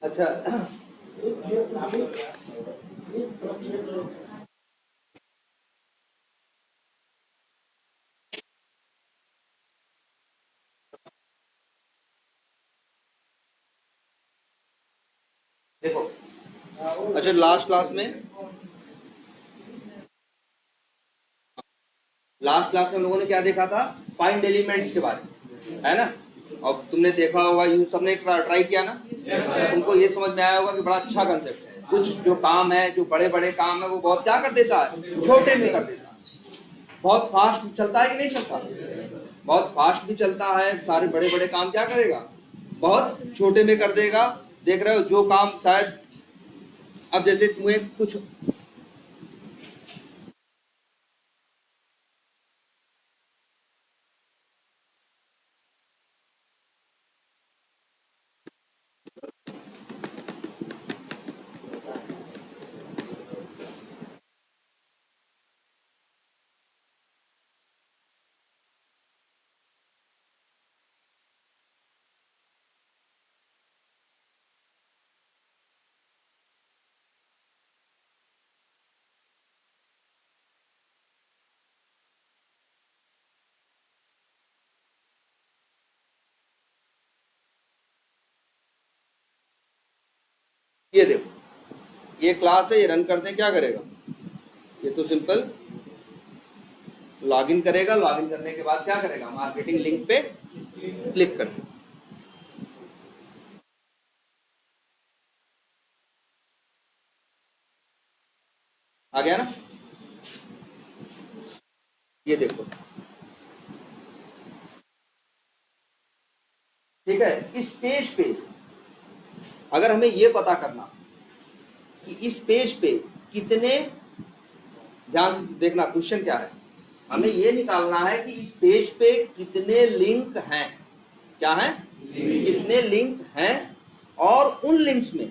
अच्छा देखो, अच्छा लास्ट क्लास में हम लोगों ने क्या देखा था? फाइंड एलिमेंट्स के बारे में, है ना? अब तुमने देखा होगा, यू सबने ट्राई किया ना? तो तुमको ये समझ में आया होगा कि बड़ा अच्छा कंसेप्ट है। कुछ जो काम है, जो बड़े बड़े काम है, वो बहुत क्या कर देता है, छोटे में कर देता है। बहुत फास्ट चलता है कि नहीं चलता? बहुत फास्ट भी चलता है। सारे बड़े बड़े काम क्या करेगा, बहुत छोटे में कर देगा। देख रहे हो, जो काम शायद अब जैसे तुम्हें कुछ ये देखो, ये क्लास है, ये रन करते हैं, क्या करेगा? ये तो सिंपल लॉगिन करेगा। लॉगिन करने के बाद क्या करेगा, मार्केटिंग लिंक पे क्लिक कर। आ गया ना? ये देखो, ठीक है। इस पेज पे अगर हमें ये पता करना कि इस पेज पे कितने, ध्यान से देखना क्वेश्चन क्या है, हमें ये निकालना है कि इस पेज पे कितने लिंक हैं। क्या है? कितने लिंक हैं, और उन लिंक्स में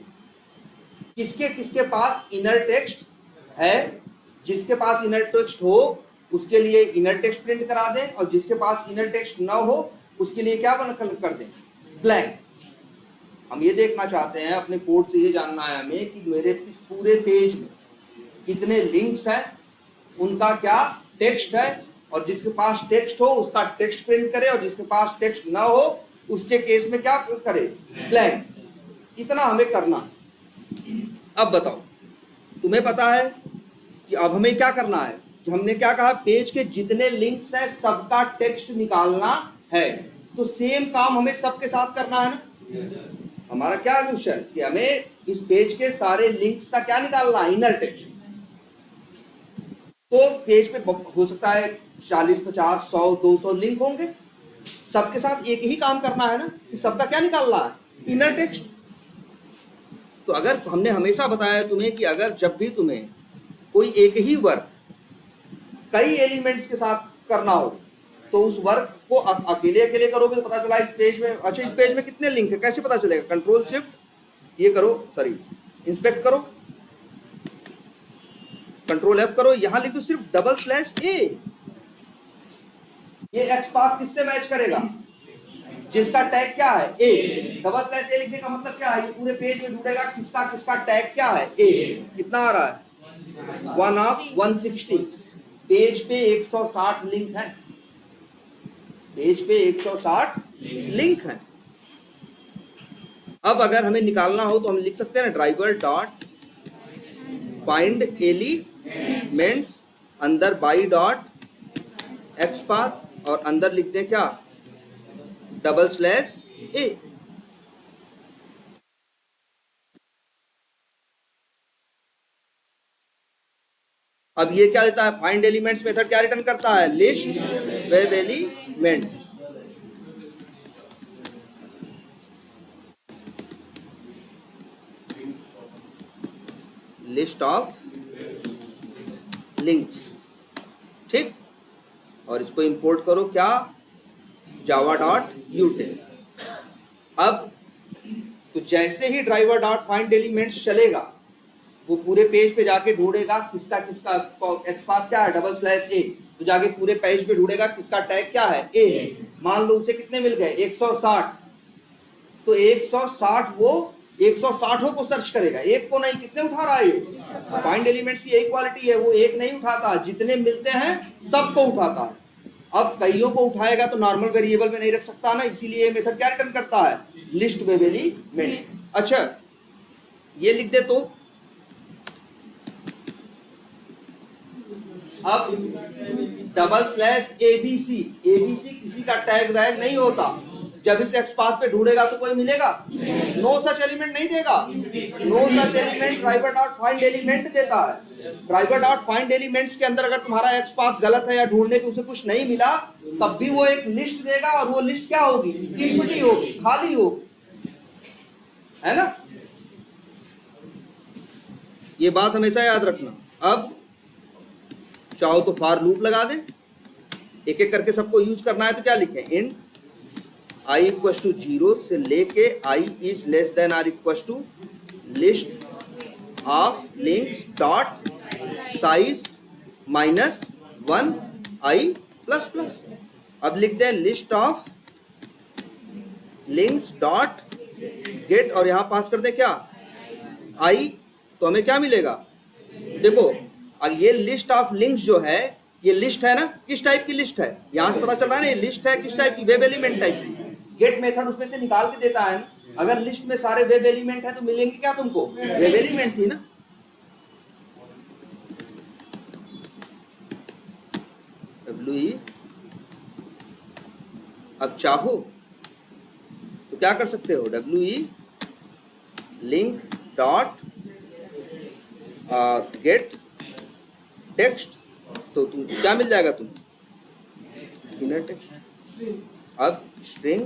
किसके किसके पास इनर टेक्स्ट है। जिसके पास इनर टेक्स्ट हो उसके लिए इनर टेक्स्ट प्रिंट करा दें, और जिसके पास इनर टेक्स्ट ना हो उसके लिए क्या बना कर दें, ब्लैंक। हम ये देखना चाहते हैं, अपने कोड से ये जानना है हमें कि मेरे इस पूरे पेज में कितने लिंक्स हैं, उनका क्या टेक्स्ट है, और जिसके पास टेक्स्ट हो उसका टेक्स्ट प्रिंट करे, और जिसके पास टेक्स्ट ना हो उसके केस में क्या करे, ब्लैंक। इतना हमें करना। अब बताओ, तुम्हें पता है कि अब हमें क्या करना है? हमने क्या कहा, पेज के जितने लिंक्स हैं सबका टेक्स्ट निकालना है। तो सेम काम हमें सबके साथ करना है ना। हमारा क्या क्वेश्चन कि हमें इस पेज के सारे लिंक्स का क्या निकालना है, इनर टेक्स्ट। तो पेज पे हो सकता है 40, 50, 100, 200 लिंक होंगे। सबके साथ एक ही काम करना है ना, कि सबका क्या निकालना है, इनर टेक्स्ट। तो अगर हमने हमेशा बताया तुम्हें कि अगर जब भी तुम्हें कोई एक ही वर्क कई एलिमेंट्स के साथ करना हो, तो उस वर्क को अकेले अकेले करोगे तो पता चला इस पेज में, अच्छा इस पेज में कितने लिंक है, कैसे पता चलेगा? कंट्रोल शिफ्ट ये करो, सॉरी इंस्पेक्ट करो, कंट्रोल F करो, यहां लिख दो सिर्फ /A। ये एक्स पाथ किससे मैच करेगा, जिसका टैग क्या है, A। /A लिखने का मतलब क्या है, ये पूरे पेज में ढूंढेगा किसका किसका टैग क्या है, A। कितना आ रहा है, 1 of 160। पेज पे 160 लिंक है, पेज पे 160 लिंक है। अब अगर हमें निकालना हो तो हम लिख सकते हैं ना, ड्राइवर डॉट फाइंड एलिमेंट्स, अंदर बाई डॉट एक्स पाथ, और अंदर लिखते हैं क्या, /A। अब ये क्या देता है, फाइंड एलिमेंट्स मेथड क्या रिटर्न करता है, list web element. List of links, ठीक। और इसको इंपोर्ट करो क्या, java.util। अब तो जैसे ही ड्राइवर डॉट फाइंड एलिमेंट्स चलेगा, वो पूरे पेज पे जाके ढूंढेगा किसका किसका एक्स पाथ क्या है, /A। तो जाके पूरे पेज पे ढूंढेगा किसका टैग क्या है, A है। मान लो उसे कितने मिल गए, 160। तो 160 वो 160 को सर्च करेगा, एक को नहीं। कितने उठा रहा है ये? फाइंड एलिमेंट्स की यही क्वालिटी है, वो एक नहीं उठाता, जितने मिलते हैं सबको उठाता है। अब कईयों को उठाएगा तो नॉर्मल वेरिएबल में नहीं रख सकता ना, इसीलिए ये मेथड क्या रिटर्न करता है? List web element. अच्छा ये लिख दे तो अब $ABC, ABC किसी का टैग वैग नहीं होता। जब इस XPath पे ढूंढेगा तो कोई मिलेगा? नो सच एलिमेंट नहीं देगा। No such element driver dot find element देता है। ड्राइवर डॉट फाइंड एलिमेंट्स के अंदर अगर तुम्हारा XPath गलत है या ढूंढने पे उसे कुछ नहीं मिला, तब भी वो एक लिस्ट देगा, और वो लिस्ट क्या होगी? इम्प्टी होगी, खाली होगी, है ना? ये बात हमेशा याद रखना। अब चाहो तो फॉर लूप लगा दें, एक एक करके सबको यूज करना है तो क्या लिखें? इंट I इक्वल टू 0 से लेके I is less than or equal to list of links dot size -1 I plus plus. अब लिख दें list of links dot get, और यहां पास कर दें क्या? I, तो हमें क्या मिलेगा? देखो ये लिस्ट ऑफ लिंक्स जो है, ये लिस्ट है ना, किस टाइप की लिस्ट है? यहां से पता चल रहा है ना, ये लिस्ट है किस टाइप की? वेब एलिमेंट टाइप की। गेट मेथड उसमें से निकाल के देता है ना। अगर लिस्ट में सारे वेब एलिमेंट है तो मिलेंगे क्या तुमको? वेब एलिमेंट ही ना। WE अब चाहो तो क्या कर सकते हो? WE link dot gate text, तो तुम क्या मिल जाएगा? तुम इनर टेक्स्ट। अब स्ट्रिंग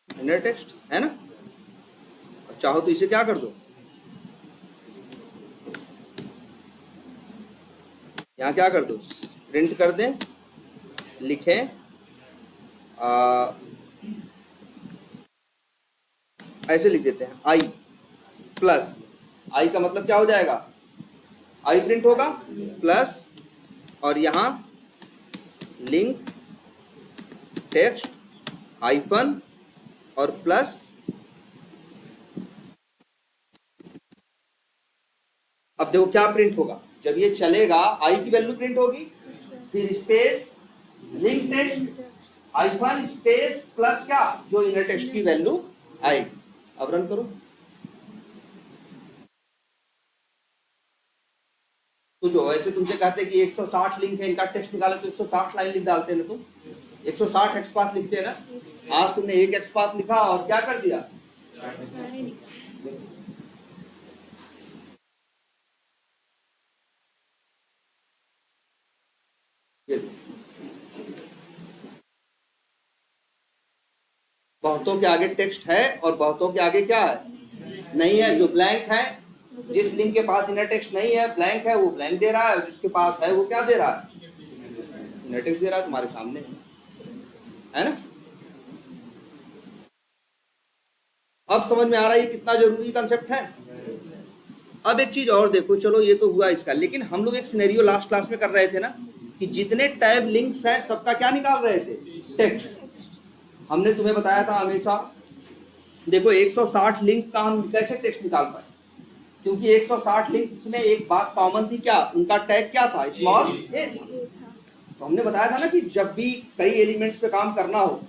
इनर टेक्स्ट है ना। अब चाहो तो इसे क्या कर दो, यहां क्या कर दो? प्रिंट कर दें, लिखें ऐसे लिख देते हैं I प्लस, I का मतलब क्या हो जाएगा? I प्रिंट होगा प्लस, और यहां लिंक टेक्स्ट हाइफन और प्लस, अब देखो क्या प्रिंट होगा जब ये चलेगा? I की वैल्यू प्रिंट होगी, फिर space link text hyphen space plus क्या? जो इनर टेक्स्ट की वैल्यू आएगी। अब रन करो तो जो ऐसे तुमसे कहते हैं कि 160 लिंक है, इनका टेक्स्ट निकाले तो 160 लाइन लिख डालते हैं ना तुम, 160 XPath लिखते हैं ना। आज तुमने एक XPath लिखा और क्या कर दिया? बहुतों के आगे टेक्स्ट है और बहुतों के आगे क्या है? नहीं है। जो ब्लैंक है, जिस लिंक के पास इनर टेक्स्ट नहीं है, ब्लैंक है, वो ब्लैंक दे रहा है, और जिसके पास है वो क्या दे रहा है? इनर टेक्स्ट दे रहा है। तुम्हारे सामने है ना। अब समझ में आ रहा है ये कितना जरूरी कंसेप्ट है। अब एक चीज और देखो, चलो ये तो हुआ इसका, लेकिन हम लोग एक सिनेरियो लास्ट क्लास में कर रहे थे ना कि जितने टैब लिंक्स हैं सबका क्या निकाल रहे थे? टेक्स्ट। हमने तुम्हें बताया था हमेशा, देखो 160 लिंक का हम कैसे टेक्स्ट निकाल पाए? क्योंकि 160 लिंक में एक बात कॉमन थी, क्या? उनका टैग क्या था? स्मॉल ए। तो हमने बताया था ना कि जब भी कई एलिमेंट्स पे काम करना हो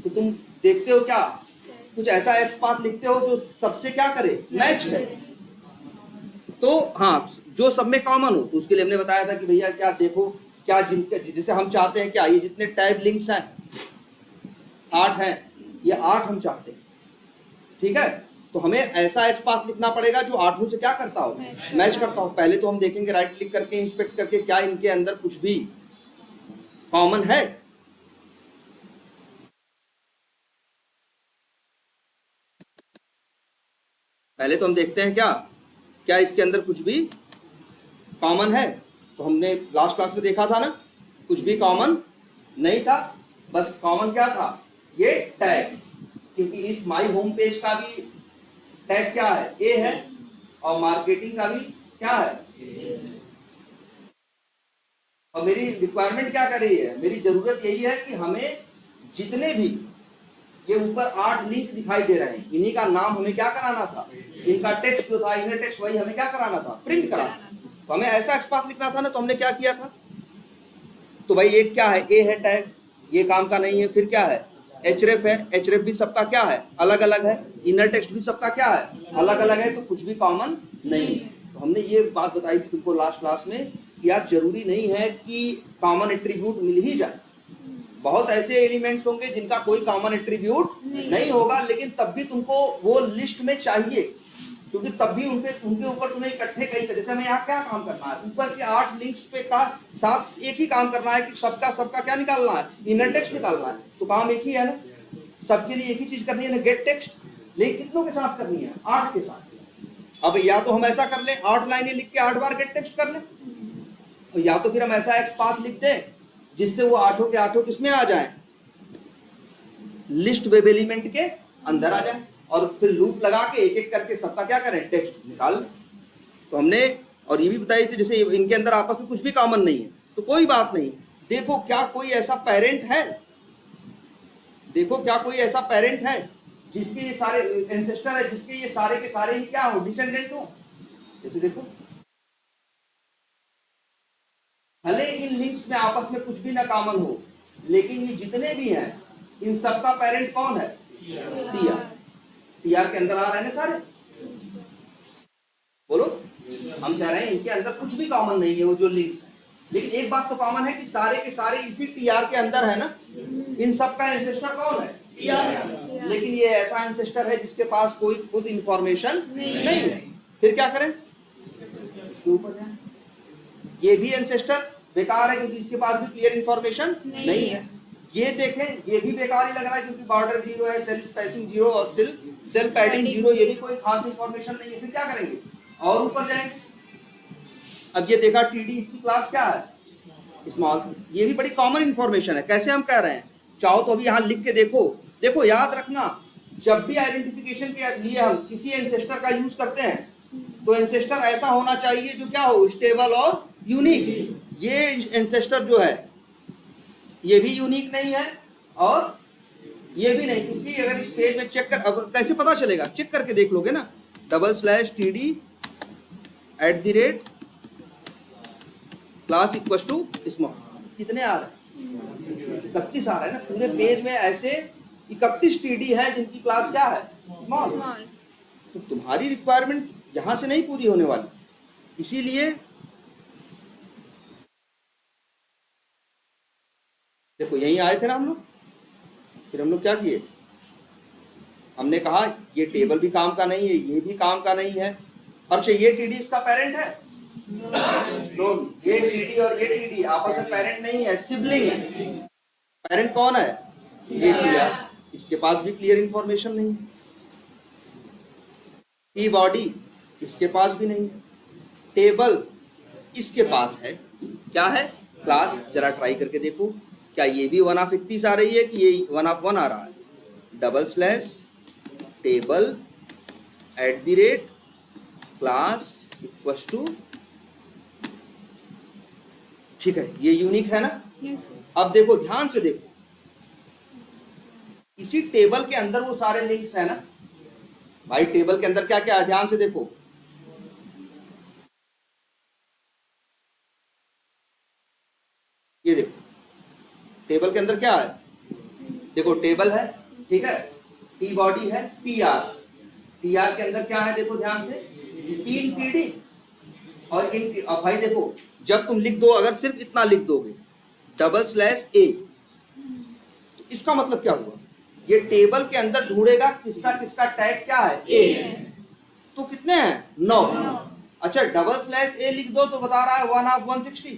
तो तुम देखते हो क्या? कुछ ऐसा XPath लिखते हो जो सबसे क्या करे? मैच करे। तो हाँ, जो सब में कॉमन हो, तो उसके लिए हमने बताया था कि भैया क्या देखो, क्या जिनके जैसे हम चाहते हैं क्या, ये जितने टैब लिंक्स हैं 8 हैं, ये 8 हम चाहते हैं, ठीक है? तो हमें ऐसा XPath लिखना पड़ेगा जो 8 से क्या करता हो? मैच करता हो। पहले तो हम देखेंगे राइट क्लिक करके इंस्पेक्ट करके क्या इनके अंदर कुछ भी कॉमन है। पहले तो हम देखते हैं क्या इसके अंदर कुछ भी कॉमन है। तो हमने लास्ट क्लास में देखा था ना, कुछ भी कॉमन नहीं था। बस कॉमन क्या था? ये टैग, क्योंकि इस माई होम पेज का भी टैग क्या है? ए है, और मार्केटिंग का भी क्या है? और मेरी रिक्वायरमेंट क्या कर रही है? मेरी जरूरत यही है कि हमें जितने भी ये ऊपर 8 लिंक दिखाई दे रहे हैं, इन्हीं का नाम हमें क्या कराना था, इनका टेक्स्ट जो था इनर टेक्स्ट, वही हमें क्या कराना था, प्रिंट कराना। तो हमें ऐसा XPath लिखना था ना, तो हमने क्या किया था, तो भाई एक क्या है, ए है टैग, ये काम का नहीं है। फिर क्या है, href है, href भी सबका क्या है, अलग अलग है। इनर टेक्स्ट भी सबका क्या है, अलग अलग है, तो कुछ भी कॉमन नहीं है। तो हमने ये बात बताई थी तुमको लास्ट क्लास में कि यार जरूरी नहीं है कि कॉमन एट्रीब्यूट मिल ही जाए, बहुत ऐसे एलिमेंट्स होंगे जिनका कोई कॉमन एट्रीब्यूट नहीं होगा, लेकिन तब भी तुमको वो लिस्ट में चाहिए, क्योंकि तब भी उनके ऊपर तुम्हें इकट्ठे कई, जैसे हमें यहाँ क्या काम करना है, ऊपर के 8 लिंक्स पे का साथ एक ही काम करना है कि सबका क्या निकालना है, इनर टेक्स्ट निकालना है। तो काम एक ही है ना, सबके लिए एक ही चीज करनी है ना, गेट टेक्स्ट। लेकिन कितनों के साथ करनी है, 8 के साथ। अब या तो हम ऐसा कर लें 8 लाइनें लिख के 8 बार गेट टेक्स्ट कर लें, या तो फिर हम ऐसा XPath लिख दें जिससे वो 8 के 8 किसमें आ जाए, लिस्ट वेब एलिमेंट के अंदर आ जाए, और फिर लूप लगा के एक एक करके सबका क्या करें, टेक्स्ट निकाल। तो हमने और ये भी बताई थी जैसे इनके अंदर आपस में कुछ भी कॉमन नहीं है, तो कोई बात नहीं। देखो क्या कोई ऐसा पेरेंट है, देखो क्या कोई ऐसा पेरेंट है जिसके ये सारे एंसेस्टर है, जिसके ये सारे के सारे ही क्या हो, डिसेंडेंट हो। जैसे देखो भले इन लिंक्स में आपस में कुछ भी ना कॉमन हो, लेकिन ये जितने भी हैं इन सबका पेरेंट कौन है, टीआर। टीआर के अंदर आ रहे हैं ना सारे, बोलो। हम कह रहे हैं इनके अंदर कुछ भी कॉमन नहीं है वो जो लिंक्स है, लेकिन एक बात तो कॉमन है कि सारे के सारे इसी टीआर के अंदर है ना। इन सबका एंसेस्टर कौन है, टीआर। लेकिन ये ऐसा एंसेस्टर है जिसके पास कोई खुद इंफॉर्मेशन नहीं है। फिर क्या करें, इसके ऊपर जाएं। ये भी एंसेस्टर बेकार है क्योंकि इसके पास भी क्लियर इंफॉर्मेशन नहीं है। ये देखें, ये भी बेकार ही लग रहा है क्योंकि बॉर्डर 0 है, सेल स्पेसिंग 0 और सेल पैडिंग 0, ये भी कोई खास इंफॉर्मेशन नहीं है। फिर क्या करेंगे, और ऊपर जाएंगे। अब ये देखा टीडी, इसकी क्लास क्या है, स्मॉल। ये भी बड़ी कॉमन इंफॉर्मेशन है। कैसे हम कह रहे हैं, चाहो तो अभी यहाँ लिख के देखो। देखो याद रखना, जब भी आइडेंटिफिकेशन के लिए हम किसी एंसेस्टर का यूज करते हैं तो एंसेस्टर ऐसा होना चाहिए जो क्या हो, स्टेबल और यूनिक। ये एंसेस्टर जो है ये भी यूनिक नहीं है और ये भी नहीं, क्योंकि अगर इस पेज में चेक कर, अब कैसे पता चलेगा, चेक करके देख लोगे ना, /td @ class equal to small, कितने आ रहे हैं, 31 आ रहा है ना। पूरे पेज में ऐसे 31 टीडी है जिनकी क्लास क्या है, स्मॉल। तो तुम्हारी रिक्वायरमेंट यहां से नहीं पूरी होने वाली, इसीलिए देखो यहीं आए थे ना हम लोग। फिर हम लोग क्या किए, हमने कहा ये टेबल भी काम का नहीं है, ये भी काम का नहीं है। अच्छा ये टीडी इसका पेरेंट है, ये टीडी और ये टीडी आपस में पेरेंट नहीं है, सिबलिंग है। पेरेंट कौन है, ये टीआर। इसके पास भी क्लियर इंफॉर्मेशन नहीं है। टी बॉडी इसके पास भी नहीं है। टेबल इसके पास है, क्या है, क्लास। जरा ट्राई करके देखो, क्या ये भी 1/31 आ रही है कि ये 1/1 आ रहा है। /table @ क्लास इक्वल टू, ठीक है, ये यूनिक है ना। अब देखो ध्यान से देखो, इसी टेबल के अंदर वो सारे लिंक्स है ना भाई। टेबल के अंदर क्या क्या है, ध्यान से देखो। ये देखो टेबल के अंदर क्या है, देखो टेबल है, ठीक है, टी बॉडी है, टीआर। टीआर के अंदर क्या है, देखो ध्यान से, 3 टीडी और इन। अब भाई देखो, जब तुम लिख दो, अगर सिर्फ इतना लिख दोगे /a, तो इसका मतलब क्या हुआ, ये टेबल के अंदर ढूंढेगा किसका किसका टैग क्या है, a। तो कितने हैं, 9। अच्छा /a लिख दो तो बता रहा है 1/160,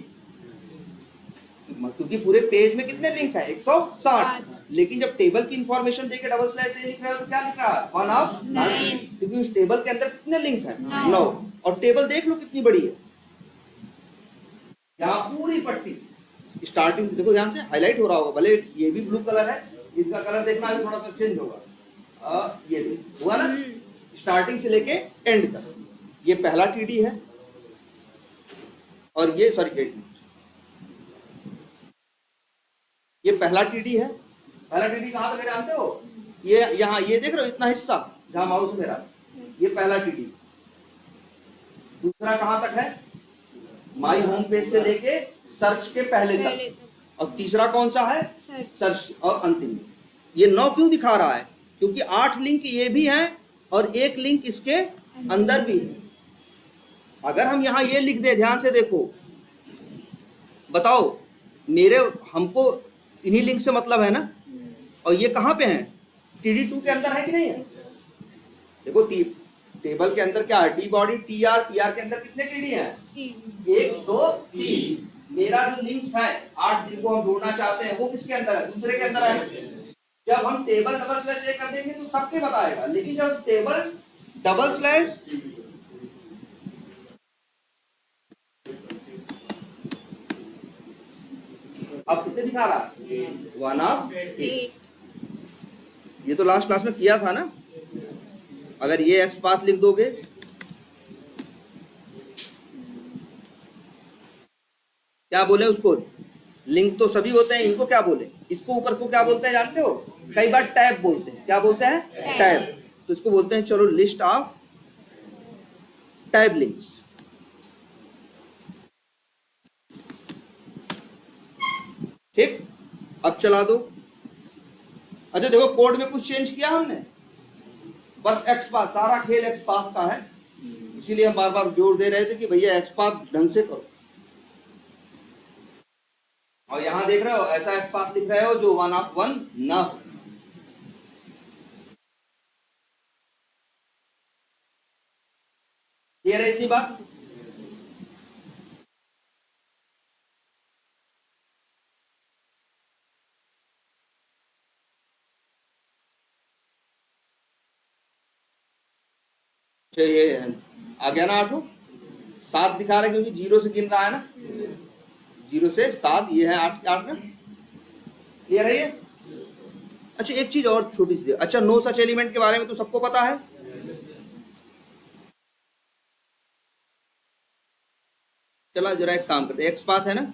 क्योंकि पूरे पेज में कितने लिंक है, 160। लेकिन जब टेबल की इंफॉर्मेशन देके /a लिख रहे हो तो क्या लिख रहा है, 1/9, क्योंकि उस टेबल के अंदर कितने लिंक है, 9। और टेबल देख लो कितनी बड़ी है, यहाँ पूरी पट्टी स्टार्टिंग से देखो, ध्यान से हाईलाइट हो रहा होगा, भले ये भी ब्लू कलर है, इसका कलर देखना भी थोड़ा सा चेंज होगा। ये देख हुआ ना, स्टार्टिंग से लेके एंड तक। ये पहला टीडी है और ये सॉरी ये पहला टीडी है। पहला टीडी कहाँ तक है जानते हो, ये यहाँ ये देख रहे हो इतना हिस्सा जहां माउस मेरा, ये पहला टीडी। दूसरा कहां तक है? माई होम पेज से लेके सर्च के पहले तक। और तीसरा कौन सा है? सर्च। और अंतिम। ये 9 क्यों दिखा रहा है? क्योंकि 8 लिंक ये भी हैं और एक लिंक इसके अंदर भी है। अगर हम यहाँ ये लिख दे, ध्यान से देखो, बताओ मेरे हमको इन्हीं लिंक से मतलब है ना, और ये कहाँ पे है? TD2 के अंदर है कि नहीं है? देखो टेबल के अंदर क्या है? टी बॉडी, TR, TR के अंदर कितने TD हैं? 1 2 3। मेरा जो लिंक्स है 8 जिनको हम ढूंढना चाहते हैं वो किसके अंदर है? दूसरे के अंदर है। जब हम टेबल डबल स्लैश ए कर देंगे तो सबके बताएगा, लेकिन जब टेबल डबल स्लैश अब कितने दिखा रहा है? 1 ऑफ 8। ये तो लास्ट क्लास में किया था ना। अगर ये एक्स पाथ लिख दोगे, क्या बोले उसको? लिंक तो सभी होते हैं, इनको क्या बोले? इसको ऊपर को क्या बोलते हैं जानते हो? कई बार टैब बोलते हैं। क्या बोलते हैं? टैब। तो इसको बोलते हैं, चलो, लिस्ट ऑफ टैब लिंक्स। ठीक, अब चला दो। अच्छा देखो, कोड में कुछ चेंज किया हमने? बस एक्स पाथ, सारा खेल एक्स पाथ का है, इसीलिए हम बार बार जोर दे रहे थे कि भैया एक्स पाथ ढंग से करो। और यहां देख रहे हो ऐसा एक्स पाथ लिख रहे हो जो 1 ऑफ 1 ना हो। क्लियर है इतनी बात? ये आ गया ना? 8 7 दिखा रहे क्योंकि 0 से गिन रहा है ना, 0 से 7, ये है 8 ना। क्लियर है ये? अच्छा एक चीज और छोटी सी, अच्छा नो सच एलिमेंट के बारे में तो सबको पता है। चला जरा एक काम करते हैं, एक्स पाथ है ना,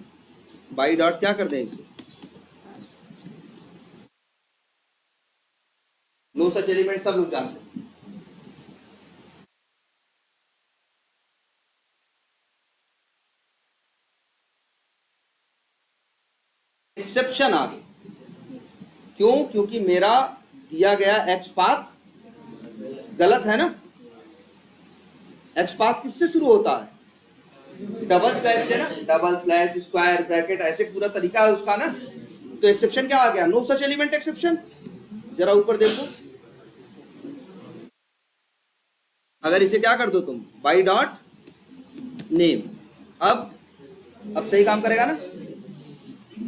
बाई डॉट क्या कर दें इसे? नो सच एलिमेंट सब लोग जानते हैं। एक्सेप्शन आ गई। क्यों? क्योंकि मेरा दिया गया एक्स पाथ गलत है ना। एक्स पाथ किससे शुरू होता है? डबल स्लैश से ना, डबल स्लैश, स्क्वायर ब्रैकेट, ऐसे पूरा तरीका है उसका ना। तो एक्सेप्शन क्या आ गया? No such element exception. जरा ऊपर देखो, अगर इसे क्या कर दो तुम, बाई डॉट नेम, अब सही काम करेगा ना?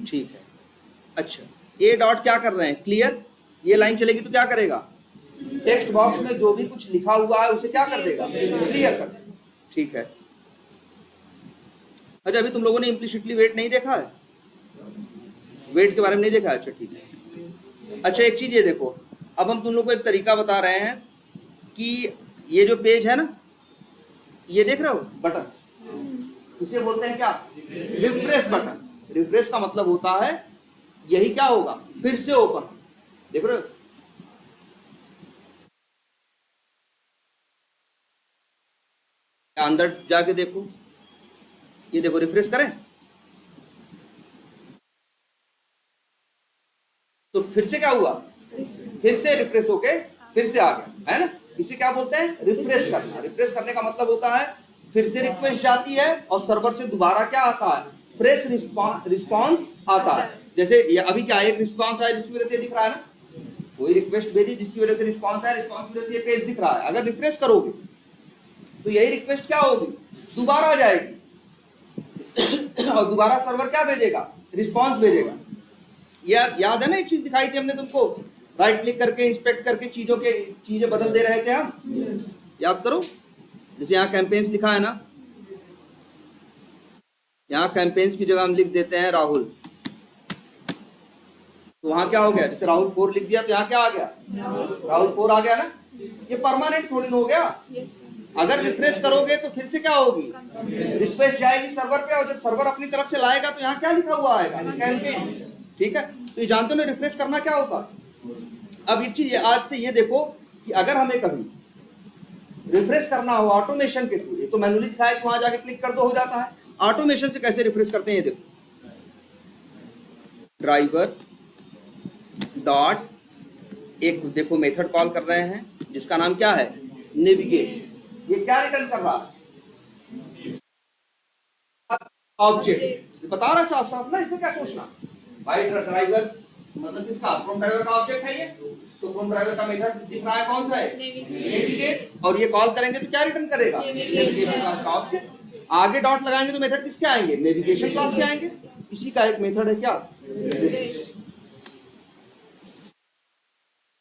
ठीक है। अच्छा ए डॉट क्या कर रहे हैं? क्लियर। ये लाइन चलेगी तो क्या करेगा? टेक्स्ट बॉक्स में जो भी कुछ लिखा हुआ है उसे क्या कर देगा? क्लियर कर देगा। ठीक है। अच्छा अभी तुम लोगों ने इम्प्लिसिटली वेट नहीं देखा है? वेट के बारे में नहीं देखा? अच्छा ठीक है। अच्छा एक चीज ये देखो, अब हम तुम लोग को एक तरीका बता रहे हैं कि ये जो पेज है ना, ये देख रहे हो बटन, इसे बोलते हैं क्या? Refresh button. रिफ्रेश का मतलब होता है यही क्या होगा? फिर से ओपन। देख रहे हो? अंदर जाके देखो, ये देखो, रिफ्रेश करें तो फिर से क्या हुआ? फिर से रिफ्रेश होके फिर से आ गया, है ना? इसे क्या बोलते हैं? रिफ्रेश करना। रिफ्रेश करने का मतलब होता है फिर से रिक्वेस्ट जाती है और सर्वर से दोबारा क्या आता है? फ्रेश रिस्पॉन्स आता है। जैसे अभी क्या एक रिस्पॉन्स आया जिसकी वजह से दिख रहा है ना, कोई रिक्वेस्ट भेजी जिसकी वजह से रिस्पॉन्स आया, रिस्पॉन्स की वजह से ये पेज दिख रहा है। अगर रिफ्रेश करोगे तो यही रिक्वेस्ट क्या होगी? दोबारा जाएगी और दोबारा सर्वर क्या भेजेगा? रिस्पॉन्स भेजेगा। याद है ना एक चीज दिखाई थी हमने तुमको, राइट क्लिक करके इंस्पेक्ट करके चीजें बदल दे रहे थे हम। याद करो, जैसे यहाँ कैंपेन्स लिखा है ना, यहाँ कैंपेन्स की जगह हम लिख देते हैं राहुल, तो वहां क्या हो गया? जैसे राहुल 4 लिख दिया तो यहाँ क्या आ गया? राहुल 4 आ गया ना। ये परमानेंट थोड़ी ना हो गया। अगर रिफ्रेश करोगे तो फिर से क्या होगी? रिक्वेस्ट जाएगी सर्वर पे, और जब सर्वर अपनी तरफ से लाएगा तो यहाँ क्या लिखा हुआ आएगा? कैंपेन्स। ठीक है, तो ये जानते हो ना रिफ्रेश करना क्या होता है? अब एक चीज आज से ये देखो कि अगर हमें कभी रिफ्रेश करना हो ऑटोमेशन के थ्रू, तो मैनुअली दिखाया कि वहां जाके क्लिक कर दो हो जाता है, ऑटोमेशन से कैसे रिफ्रेश करते हैं ये देखो, ड्राइवर डॉट, एक देखो मेथड कॉल कर रहे हैं जिसका नाम क्या है, नेविगेट। ये क्या रिटर्न कर रहा है, ऑब्जेक्ट। बता रहा है साफ साफ ना, इसमें क्या सोचना भाई, ड्राइवर मतलब किसका, फ्रॉम ड्राइवर का ऑब्जेक्ट है ये, तो फ्रॉम ड्राइवर का मेथड दिख रहा है कौन सा है, नेविगेट, और ये कॉल करेंगे तो क्या रिटर्न करेगा, नेविगेशन क्लास का ऑब्जेक्ट। आगे डॉट लगाएंगे तो मेथड किसके आएंगे, नेविगेशन क्लास के आएंगे। इसी का एक मेथड है क्या,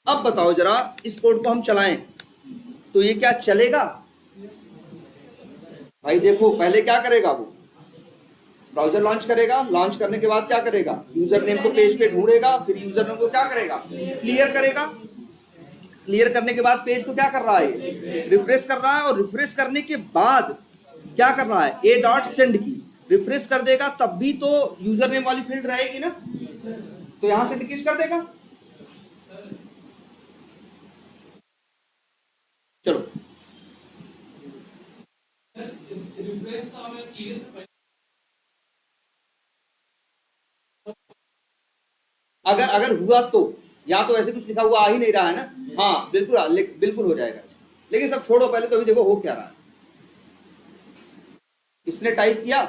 अब बताओ जरा इस कोड को हम चलाएं तो ये क्या चलेगा भाई। देखो पहले क्या करेगा, वो ब्राउजर लॉन्च करेगा, लॉन्च करने के बाद क्या करेगा, यूजर नेम को पेज पे ढूंढेगा, फिर यूजर नेम को क्या करेगा, क्लियर करेगा। क्लियर करने के बाद पेज को क्या कर रहा है, रिफ्रेश कर रहा है, और रिफ्रेश करने के बाद क्या कर रहा है, ए डॉट सेंड की रिफ्रेश कर देगा, तब भी तो यूजर नेम वाली फील्ड रहेगी ना, तो यहां सेंड कीज कर देगा। चलो अगर अगर हुआ तो, या तो ऐसे कुछ लिखा हुआ आ ही नहीं रहा है ना, हाँ बिल्कुल बिल्कुल हो जाएगा, लेकिन सब छोड़ो पहले तो अभी देखो हो क्या रहा है। इसने टाइप किया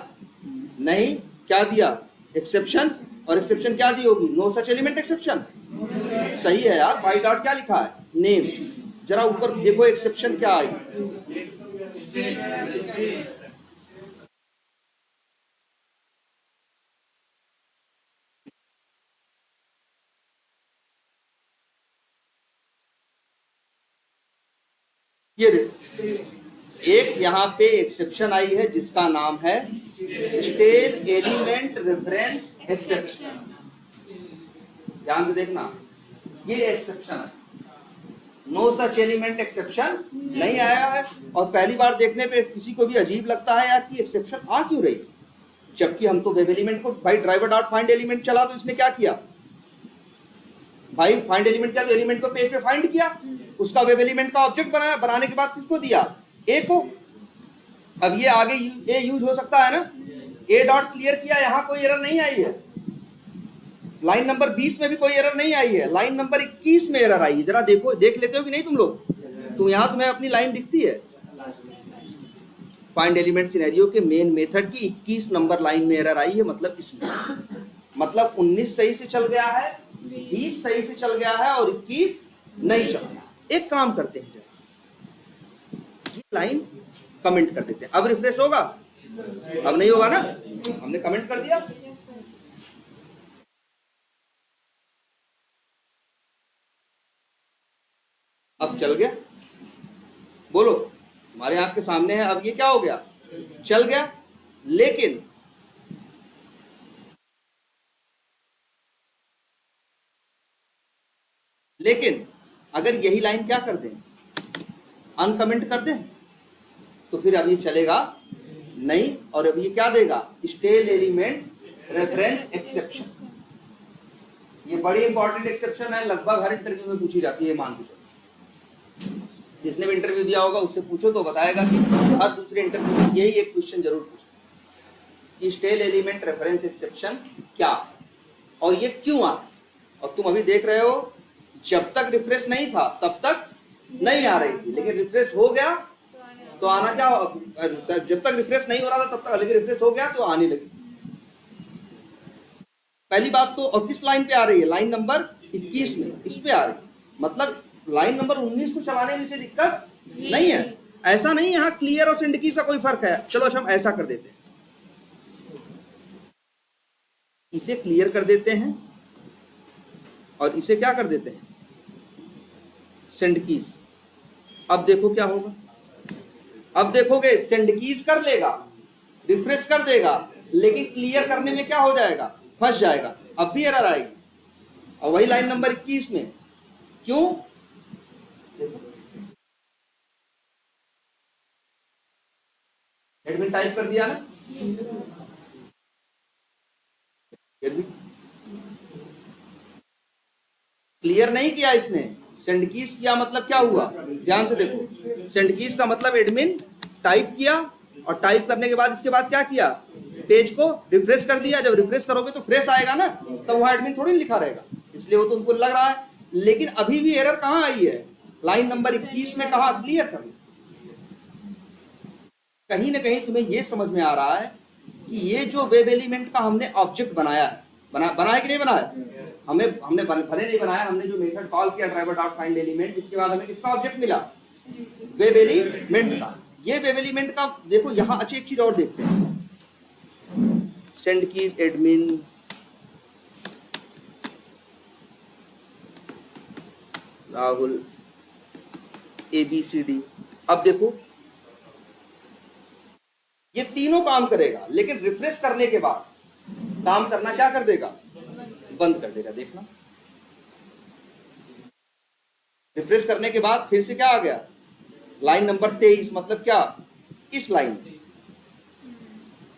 नहीं, क्या दिया, एक्सेप्शन, और एक्सेप्शन क्या दी होगी, नो सच एलिमेंट एक्सेप्शन। सही है यार, बाई डॉट क्या लिखा है, नेम। जरा ऊपर देखो एक्सेप्शन क्या आई, ये देखो एक यहाँ पे एक्सेप्शन आई है जिसका नाम है स्टेल एलिमेंट रेफरेंस एक्सेप्शन। ध्यान से देखना, ये एक्सेप्शन है, नो सच एलिमेंट एक्सेप्शन नहीं आया है। और पहली बार देखने पे किसी को भी अजीब लगता है यार कि एक्सेप्शन आ क्यों रही, जबकि हम तो वेब एलिमेंट को भाई ड्राइवर डॉट फाइंड एलिमेंट चला, तो इसने क्या किया भाई, फाइंड एलिमेंट क्या, तो एलिमेंट को पेज पे फाइंड किया, उसका वेब एलिमेंट का ऑब्जेक्ट बनाया, बनाने के बाद किसको दिया, ए को। अब ये आगे ए यूज हो सकता है ना, ए डॉट क्लियर किया, यहां कोई एरर नहीं आई है, लाइन नंबर 20 में भी कोई एरर नहीं आई है, लाइन नंबर 21 में एरर आई है। जरा देखो, देख लेते हो कि नहीं तुम लोग, तो यहां तुम्हें अपनी लाइन दिखती है, फाइंड एलिमेंट सिनेरियो के मेन मेथड की 21 नंबर लाइन में एरर आई है, मतलब इसमें, मतलब 19 सही से चल गया है, 20 सही से चल गया है, और 21 नहीं चला। एक काम करते हैं, ये लाइन कमेंट कर देते हैं, अब रिफ्रेश होगा, अब नहीं होगा ना, हमने कमेंट कर दिया। अब चल गया, बोलो हमारे आंख के सामने है, अब ये क्या हो गया, चल गया। लेकिन अगर यही लाइन क्या कर दें, अनकमेंट कर दें, तो फिर अब ये चलेगा नहीं, और अब ये क्या देगा, स्टेल एलिमेंट रेफरेंस एक्सेप्शन। ये बड़ी इंपॉर्टेंट एक्सेप्शन है, लगभग हर इंटरव्यू में पूछी जाती है, मान के चलो, जिसने भी इंटरव्यू दिया होगा उससे पूछो तो बताएगा कि हर दूसरे इंटरव्यू में यही एक क्वेश्चन जरूर पूछते कि स्टेल एलिमेंट रेफरेंस एक्सेप्शन क्या और ये क्यों आता है। और तुम अभी देख रहे हो, जब तक रिफ्रेश नहीं था तब तक नहीं आ रही थी, लेकिन रिफ्रेश हो गया तो आना क्या, जब तक रिफ्रेश नहीं हो रहा था तब तक, लेकिन रिफ्रेश हो गया तो आने लगी। पहली बात तो, और किस लाइन पे आ रही है, लाइन नंबर 21 में, इस पे आ रही है, मतलब लाइन नंबर 19 को चलाने में से दिक्कत नहीं है। ऐसा नहीं यहाँ क्लियर और सेंड की का कोई फर्क है। चलो अच्छा हम ऐसा कर देते हैं, इसे क्लियर कर देते हैं और इसे क्या कर देते हैं, सेंड कीज। अब देखो क्या होगा, अब देखोगे सेंड कीज कर लेगा, रिफ्रेश कर देगा, लेकिन क्लियर करने में क्या हो जाएगा, फंस जाएगा, अब भी एरर आएगी। और वही लाइन नंबर 21 में, क्यों, एडमिन टाइप कर दिया ना, क्लियर नहीं किया इसने, सेंड कीज किया मतलब क्या हुआ, ध्यान से देखो, सेंड कीज का मतलब एडमिन टाइप किया और टाइप करने के बाद इसके बाद क्या किया, पेज को रिफ्रेश कर दिया। जब रिफ्रेश करोगे तो फ्रेश आएगा ना, तब वहां एडमिन थोड़ी लिखा रहेगा, इसलिए वो तुमको लग रहा है। लेकिन अभी भी एरर कहां आई है, लाइन नंबर 21 में कहा, क्लियर कर, कहीं ना कहीं तुम्हें ये समझ में आ रहा है कि ये जो वेब एलिमेंट का हमने ऑब्जेक्ट बनाया है, बना है कि नहीं बनाया, हमने भले नहीं बनाया, हमने जो मेथड कॉल किया ड्राइवर डॉट फाइंड एलिमेंट, इसके बाद हमें किसका ऑब्जेक्ट मिला, वेब एलिमेंट का। ये वेब एलिमेंट का देखो यहां अच्छी एक चीज और देखते हैं, send keys admin Rahul ABCD। अब देखो ये तीनों काम करेगा, लेकिन रिफ्रेश करने के बाद काम करना क्या कर देगा, बंद कर देगा। देखना, रिफ्रेश करने के बाद फिर से क्या आ गया, लाइन नंबर 23, मतलब क्या, इस लाइन,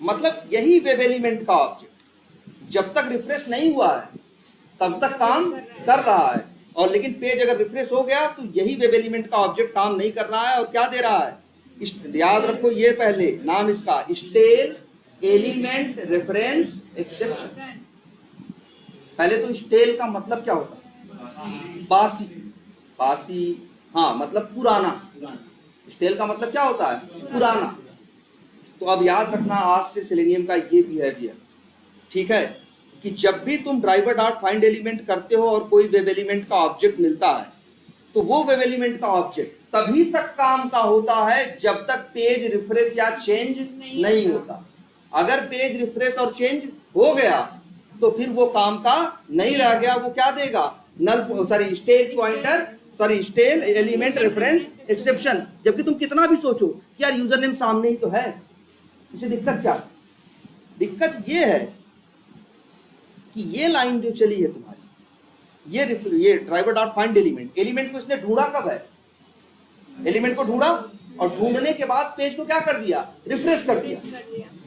मतलब यही वेब एलिमेंट का ऑब्जेक्ट जब तक रिफ्रेश नहीं हुआ है तब तक काम कर रहा है, और लेकिन पेज अगर रिफ्रेश हो गया तो यही वेब एलिमेंट का ऑब्जेक्ट काम नहीं कर रहा है और क्या दे रहा है, याद रखो ये पहले नाम इसका, स्टेल एलिमेंट रेफरेंस एक्सेप्शन। पहले तो स्टेल का मतलब क्या होता है, बासी, बासी, हाँ मतलब पुराना, स्टेल का मतलब क्या होता है, पुराना। तो अब याद रखना आज से सेलेनियम का ये बिहेवियर, ठीक है, कि जब भी तुम ड्राइवर डॉट फाइंड एलिमेंट करते हो और कोई वेब एलिमेंट का ऑब्जेक्ट मिलता है, तो वो वेब एलिमेंट का ऑब्जेक्ट तभी तक काम का होता है जब तक पेज रिफ्रेश या चेंज नहीं होता। अगर पेज रिफ्रेश और चेंज हो गया तो फिर वो काम का नहीं रह गया, वो क्या देगा, null sorry stale pointer, sorry stale element reference exception. जबकि तुम कितना भी सोचो कि यार यूजर नेम सामने ही तो है, इसे दिक्कत क्या, दिक्कत ये है कि ये लाइन जो चली है तुम्हारी, ये driver dot find element, element को इसने ढूंढा कब है, एलिमेंट को ढूंढा और ढूंढने के बाद पेज को क्या कर दिया, रिफ्रेश कर दिया।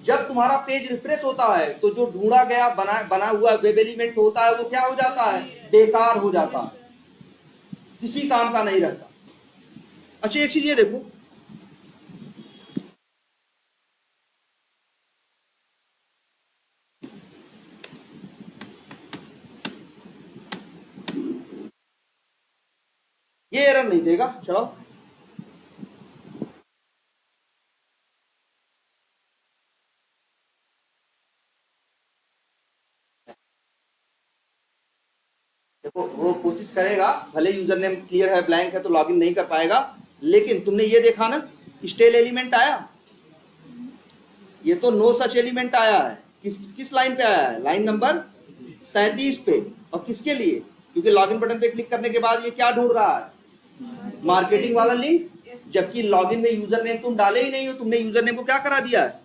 जब तुम्हारा पेज रिफ्रेश होता है तो जो ढूंढा गया बना हुआ वेब एलिमेंट होता है वो क्या हो जाता है, बेकार हो जाता है, किसी काम का नहीं रहता। अच्छा एक चीज ये देखो, ये एरर नहीं देगा, चलो देखो, वो कोशिश करेगा, भले यूजर नेम क्लियर है, ब्लैंक है तो लॉगिन नहीं कर पाएगा, लेकिन तुमने ये देखा ना, स्टेल एलिमेंट आया, ये तो नो सच एलिमेंट आया है, किस लाइन पे आया है, लाइन नंबर 33 पे, और किसके लिए, क्योंकि लॉगिन बटन पे क्लिक करने के बाद ये क्या ढूंढ रहा है, मार्केटिंग वाला लिंक, जबकि लॉगिन में यूजर नेम तुम डाले ही नहीं हो, तुमने यूजर नेम को क्या करा दिया है,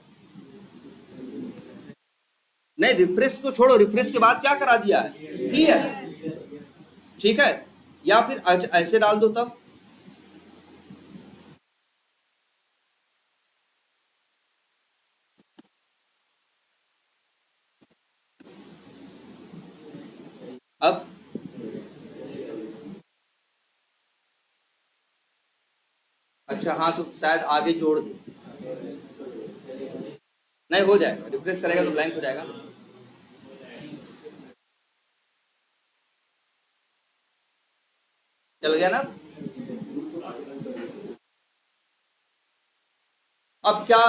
नहीं रिफ्रेश को छोड़ो, रिफ्रेश के बाद क्या करा दिया है, क्लियर, ठीक है, या फिर ऐसे डाल दो तब, अब अच्छा हाँ शायद आगे जोड़ दे, नहीं हो जाएगा, रिफ्रेश करेगा तो ब्लैंक हो जाएगा। चल गया ना। अब क्या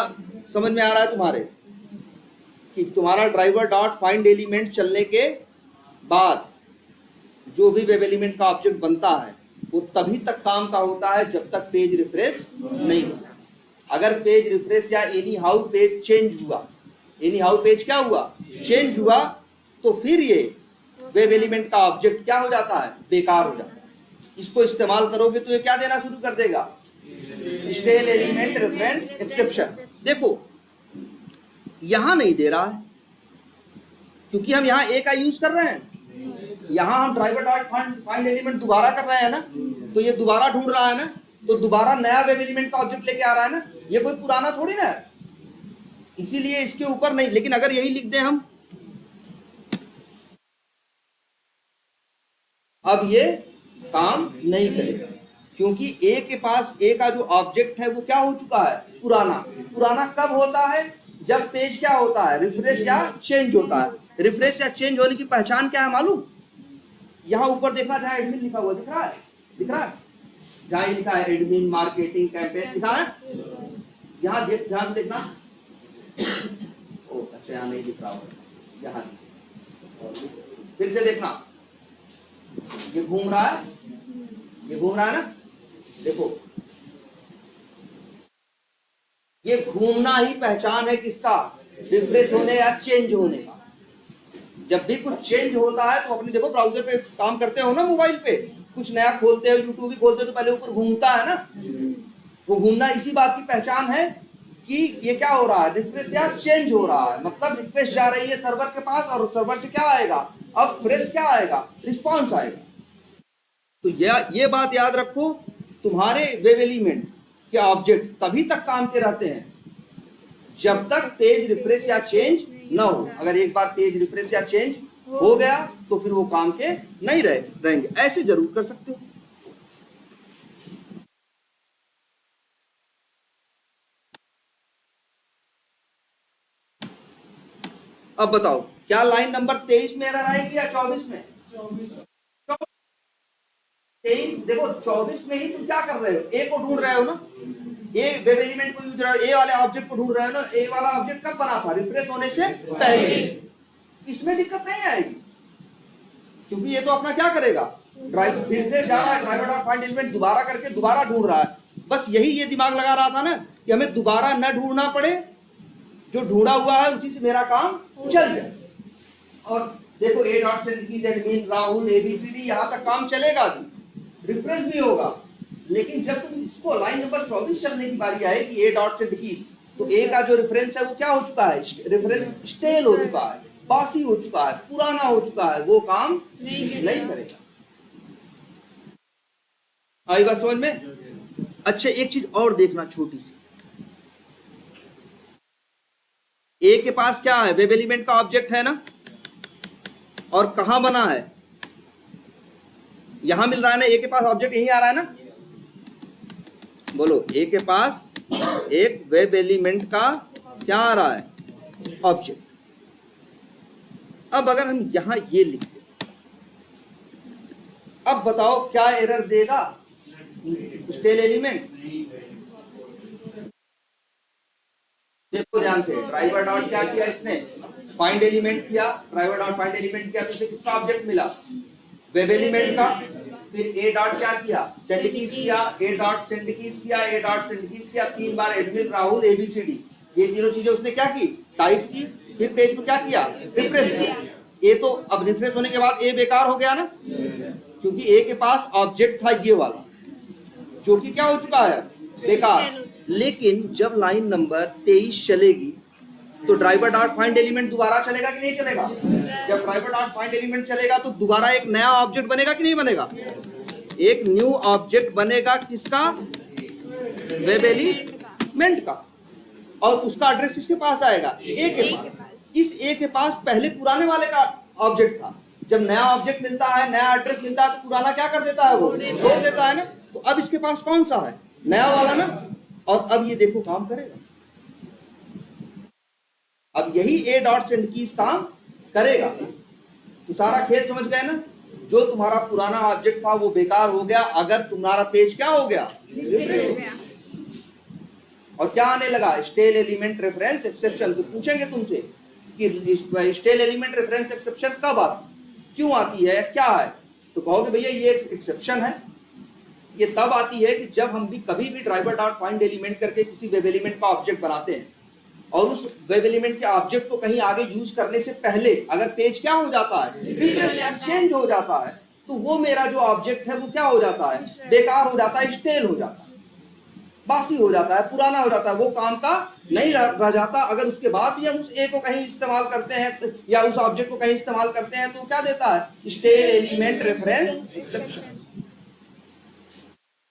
समझ में आ रहा है तुम्हारे कि तुम्हारा ड्राइवर डॉट फाइंड एलिमेंट चलने के बाद जो भी वेब एलिमेंट का ऑब्जेक्ट बनता है वो तभी तक काम का होता है जब तक पेज रिफ्रेश नहीं होता। अगर पेज रिफ्रेश या एनी हाउ पेज चेंज हुआ, एनी हाउ पेज क्या हुआ, चेंज हुआ, तो फिर ये वेब एलिमेंट का ऑब्जेक्ट क्या हो जाता है, बेकार हो जाता है। इसको इस्तेमाल करोगे तो ये क्या देना शुरू कर देगा, स्टेल एलिमेंट रेफरेंस एक्सेप्शन। देखो यहां नहीं दे रहा है क्योंकि हम यहां ए का यूज कर रहे हैं, यहां हम ड्राइवर डॉट फाइंड एलिमेंट दोबारा कर रहे हैं ना, तो ये दोबारा ढूंढ रहा है ना, तो दोबारा नया वेब एलिमेंट का ऑब्जेक्ट लेके आ रहा है ना, ये कोई पुराना थोड़ी ना है, इसीलिए इसके ऊपर नहीं। लेकिन अगर यही लिख दें हम, अब ये काम नहीं करेगा, क्योंकि ए के पास ए का जो ऑब्जेक्ट है वो क्या हो चुका है, पुराना। पुराना कब होता है, जब पेज क्या होता है, रिफ्रेश या चेंज होता है। रिफ्रेश या चेंज होने की पहचान क्या है मालूम, यहाँ ऊपर देखना, जहाँ एडमिन लिखा हुआ दिख रहा है, दिख रहा है, जहाँ लिखा है एडमिन मार्केटिंग कैंपेन लिखा है, यहाँ ध्यान देखना। ओ अच्छा, यहाँ नहीं दिख रहा होगा, यहाँ फिर से देखना, ये घूम रहा है, ये घूम रहा है ना, देखो ये घूमना ही पहचान है किसका, रिफ्रेश होने या चेंज होने का। जब भी कुछ चेंज होता है तो अपने देखो ब्राउजर पे काम करते हो ना, मोबाइल पे कुछ नया खोलते हो, यूट्यूब भी खोलते हो तो पहले ऊपर घूमता है ना, वो घूमना इसी बात की पहचान है कि ये क्या हो रहा है, रिफ्रेश या चेंज हो रहा है। मतलब रिक्वेस्ट जा रही है सर्वर के पास और सर्वर से क्या आएगा, अब फ्रेश क्या आएगा, रिस्पॉन्स आएगा। तो ये बात याद रखो, तुम्हारे वेब एलिमेंट के ऑब्जेक्ट तभी तक काम के रहते हैं जब तक पेज रिफ्रेश या चेंज ना हो। अगर एक बार पेज रिफ्रेश या चेंज हो गया तो फिर वो काम के नहीं रहेंगे। ऐसे जरूर कर सकते हो। अब बताओ, क्या लाइन नंबर 23 में एरर आएगी या 24 में? 23। देखो 24 में ही तुम क्या कर रहे हो, ए को ढूंढ रहे हो ना, ए वेब एलिमेंट को यूज, ए वाले ऑब्जेक्ट को ढूंढ रहे हो ना। ए वाला ऑब्जेक्ट कब बना था, रिफ्रेश होने से पहले। इसमें दिक्कत नहीं आएगी, क्योंकि ये तो अपना क्या करेगा, ड्राइव फिर से जा रहा है, ड्राइवर डॉट फाइंड एलिमेंट दोबारा करके दोबारा ढूंढ रहा है। बस यही ये दिमाग लगा रहा था ना कि हमें दोबारा न ढूंढना पड़े, जो ढूंढा हुआ है उसी से मेरा काम चल जाए। और देखो a dot send keys admin Rahul ABCD, यहां तक काम चलेगा भी, रिफ्रेश भी होगा। लेकिन जब तुम इसको लाइन नंबर 24 चलने की बारी आए कि ए डॉट सेंड कीज, तो ए का जो रेफरेंस है वो क्या हो चुका है, रेफरेंस स्टेल हो चुका है, बासी हो चुका है, पुराना हो चुका है, वो काम नहीं करेगा। आएगा समझ में? अच्छा एक चीज और देखना छोटी सी, ए के पास क्या है, वेब एलिमेंट का ऑब्जेक्ट है ना, और कहां बना है, यहां मिल रहा है ना, ए के पास ऑब्जेक्ट यहीं आ रहा है ना। बोलो, ए के पास एक वेब एलिमेंट का क्या आ रहा है, ऑब्जेक्ट। अब अगर हम यहां ये लिख दें, अब बताओ क्या एरर देगा, स्टेल एलिमेंट। देखो ध्यान से, ड्राइवर डॉट क्या किया इसने, फाइंड एलिमेंट किया, ड्राइवर डॉट फाइंड एलिमेंट किया, तो इसे किसका ऑब्जेक्ट मिला, वेब एलिमेंट का। फिर ए डॉट क्या किया, सेंड कीज किया, ए डॉट सेंड कीज किया, ए डॉट सेंड कीज किया, 3 बार एडमिन राहुल एबीसीडी, ये तीनों चीजें उसने क्या की, टाइप की। फिर पेज को क्या किया, रिफ्रेश किया। ए तो अब रिफ्रेश होने के बाद ए बेकार हो गया ना, क्योंकि ए के पास ऑब्जेक्ट था ये वाला, जो कि क्या हो चुका है, बेकार। लेकिन जब लाइन नंबर 23 चलेगी तो ड्राइवर डॉट फाइंड एलिमेंट दोबारा चलेगा कि नहीं चलेगा। जब ड्राइवर डॉट फाइंड एलिमेंट चलेगा तो दोबारा एक नया ऑब्जेक्ट बनेगा कि नहीं बनेगा, एक न्यू ऑब्जेक्ट बनेगा, किसका, वेब एलिमेंट का। और उसका एड्रेस किसके पास आएगा, ए के पास। इस ए के पास पहले पुराने वाले का ऑब्जेक्ट था, जब नया ऑब्जेक्ट मिलता है, नया एड्रेस मिलता है, तो पुराना क्या कर देता है, वो छोड़ देता है ना। तो अब इसके पास कौन सा है, नया वाला ना। और अब ये देखो काम करेगा, अब यही ए डॉट सेंड कीज काम करेगा। तो सारा खेल समझ गए ना, जो तुम्हारा पुराना ऑब्जेक्ट था वो बेकार हो गया, अगर तुम्हारा पेज क्या हो गया, रिफ्रेश हो गया। और क्या आने लगा, स्टेल एलिमेंट रेफरेंस एक्सेप्शन। तो पूछेंगे तुमसे कि स्टेल एलिमेंट रेफरेंस एक्सेप्शन कब आती, क्यों आती है, क्या है, तो कहोगे भैया ये एक्सेप्शन है, ये तब आती है कि जब हम भी कभी भी ड्राइवर डॉट फाइंड एलिमेंट करके किसी वेब एलिमेंट का ऑब्जेक्ट बनाते हैं और उस वेब एलिमेंट के ऑब्जेक्ट को कहीं आगे यूज करने से पहले अगर पेज क्या हो जाता है, रिफ्रेश या चेंज हो जाता है, तो वो मेरा जो ऑब्जेक्ट है वो क्या हो जाता है, बेकार हो जाता है, स्टेल हो जाता है, बासी हो जाता है, पुराना हो जाता है, वो काम का नहीं रह जाता। अगर उसके बाद भी हम उस ए को कहीं इस्तेमाल करते हैं या उस ऑब्जेक्ट को कहीं इस्तेमाल करते हैं तो क्या देता है, स्टेल एलिमेंट रेफरेंस एक्सेप्शन।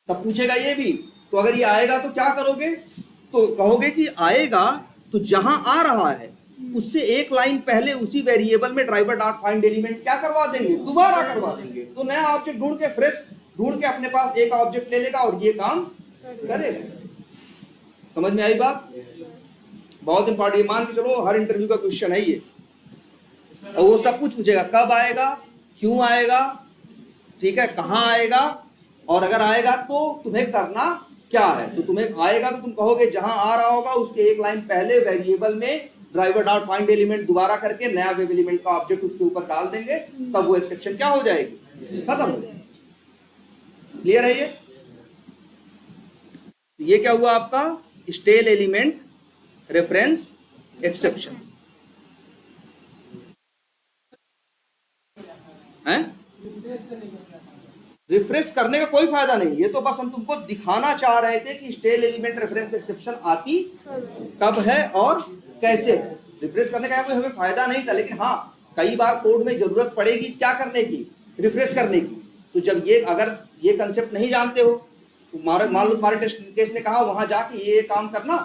तब पूछेगा ये भी, तो अगर ये आएगा तो क्या करोगे, तो कहोगे कि आएगा तो जहां आ रहा है उससे एक लाइन पहले उसी वेरिएबल में ड्राइवर डॉट फाइंड एलिमेंट क्या करवा देंगे, दोबारा करवा देंगे। तो नया ऑब्जेक्ट ढूंढ के फ्रेश ढूंढ के अपने पास एक ऑब्जेक्ट ले लेगा और ये काम करेगा। समझ में आई बात? बहुत इंपॉर्टेंट, मान के चलो हर इंटरव्यू का क्वेश्चन है ये, और वो सब कुछ पूछेगा, कब आएगा, क्यों आएगा, ठीक है, कहाँ आएगा, और अगर आएगा तो तुम्हें करना क्या है। तो तुम्हें आएगा तो तुम कहोगे जहां आ रहा होगा उसके एक लाइन पहले वेरिएबल में ड्राइवर डॉट फाइंड एलिमेंट दोबारा करके नया वेब एलिमेंट का ऑब्जेक्ट उसके ऊपर डाल देंगे, तब वो एक्सेप्शन क्या हो जाएगी, खत्म हो जाएगी। क्लियर है ये क्या हुआ आपका स्टेल एलिमेंट रेफरेंस एक्सेप्शन है। रिफ्रेश करने का कोई फायदा नहीं, ये तो बस हम तुमको दिखाना चाह रहे थे कि स्टेल एलिमेंट रेफरेंस एक्सेप्शन आती कब है और कैसे है। रिफ्रेश करने का कोई हमें फायदा नहीं था, लेकिन हाँ कई बार कोड में जरूरत पड़ेगी क्या करने की, रिफ्रेश करने की। तो जब ये अगर ये कंसेप्ट नहीं जानते हो तो मान लो तुम्हारे टेस्ट केस ने कहा वहां जाके ये काम करना,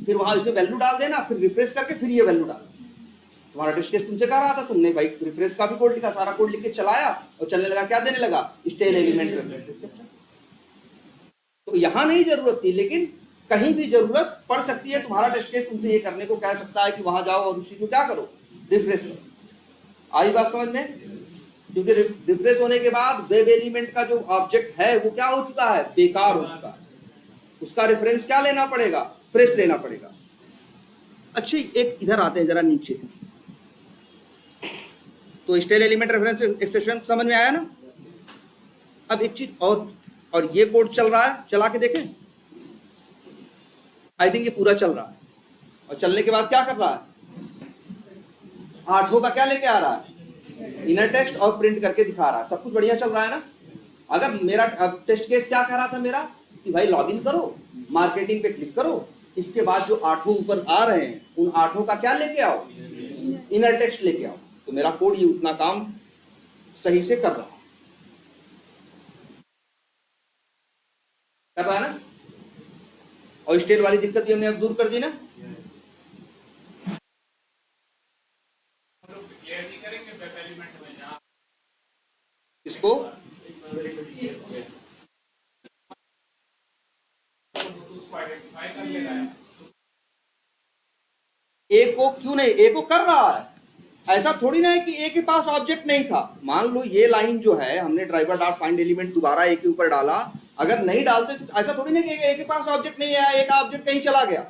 फिर वहां इसमें वैल्यू डाल देना, फिर रिफ्रेश करके फिर ये वैल्यू डाल। तुम्हारा टेस्ट केस तुमसे कह रहा था, तुमने भाई रिफ्रेश का भी कोड लिखा, सारा कोड लिख के चलाया और चलने लगा, क्या देने लगा, स्टेल एलिमेंट रेफरेंस एक्सेप्शन। तो यहां नहीं जरूरत थी, लेकिन कहीं भी जरूरत पड़ सकती है। तुम्हारा टेस्ट केस तुमसे ये करने को कह सकता है कि वहां जाओ और उस चीज को क्या करो, रिफ्रेश करो। आई बात समझ में? क्योंकि रिफ्रेश होने के बाद वेब एलिमेंट का जो ऑब्जेक्ट है वो क्या हो चुका है, बेकार हो चुका है। उसका रेफरेंस क्या लेना पड़ेगा, फ्रेश लेना पड़ेगा। अच्छी एक इधर आते हैं जरा नीचे, तो स्टेल एलिमेंट रेफरेंस एक्सेप्शन समझ में आया ना। अब एक चीज और ये कोड चल रहा है, चला के देखें। आई थिंक ये पूरा चल रहा है, और चलने के बाद क्या कर रहा है, 8 का क्या लेके आ रहा है, इनर टेक्स्ट और प्रिंट करके दिखा रहा है। सब कुछ बढ़िया चल रहा है ना। अगर मेरा टेस्ट केस क्या कह रहा था मेरा कि भाई लॉगिन करो, मार्केटिंग पे क्लिक करो, इसके बाद जो 8 ऊपर आ रहे हैं उन 8 का क्या लेके आओ, इनर टेक्स्ट लेके आओ। तो मेरा कोड ये उतना काम सही से कर रहा है ना। और स्टेल वाली दिक्कत भी हमने अब दूर कर दी ना। इसको ए को क्यों नहीं, ए को कर रहा है। ऐसा थोड़ी ना है कि ए के पास ऑब्जेक्ट नहीं था। मान लो ये लाइन जो है हमने ड्राइवर डॉट फाइंड एलिमेंट दोबारा ए के ऊपर डाला, अगर नहीं डालते तो ऐसा थोड़ी ना कि ए के पास ऑब्जेक्ट नहीं है, ए का ऑब्जेक्ट कहीं चला गया।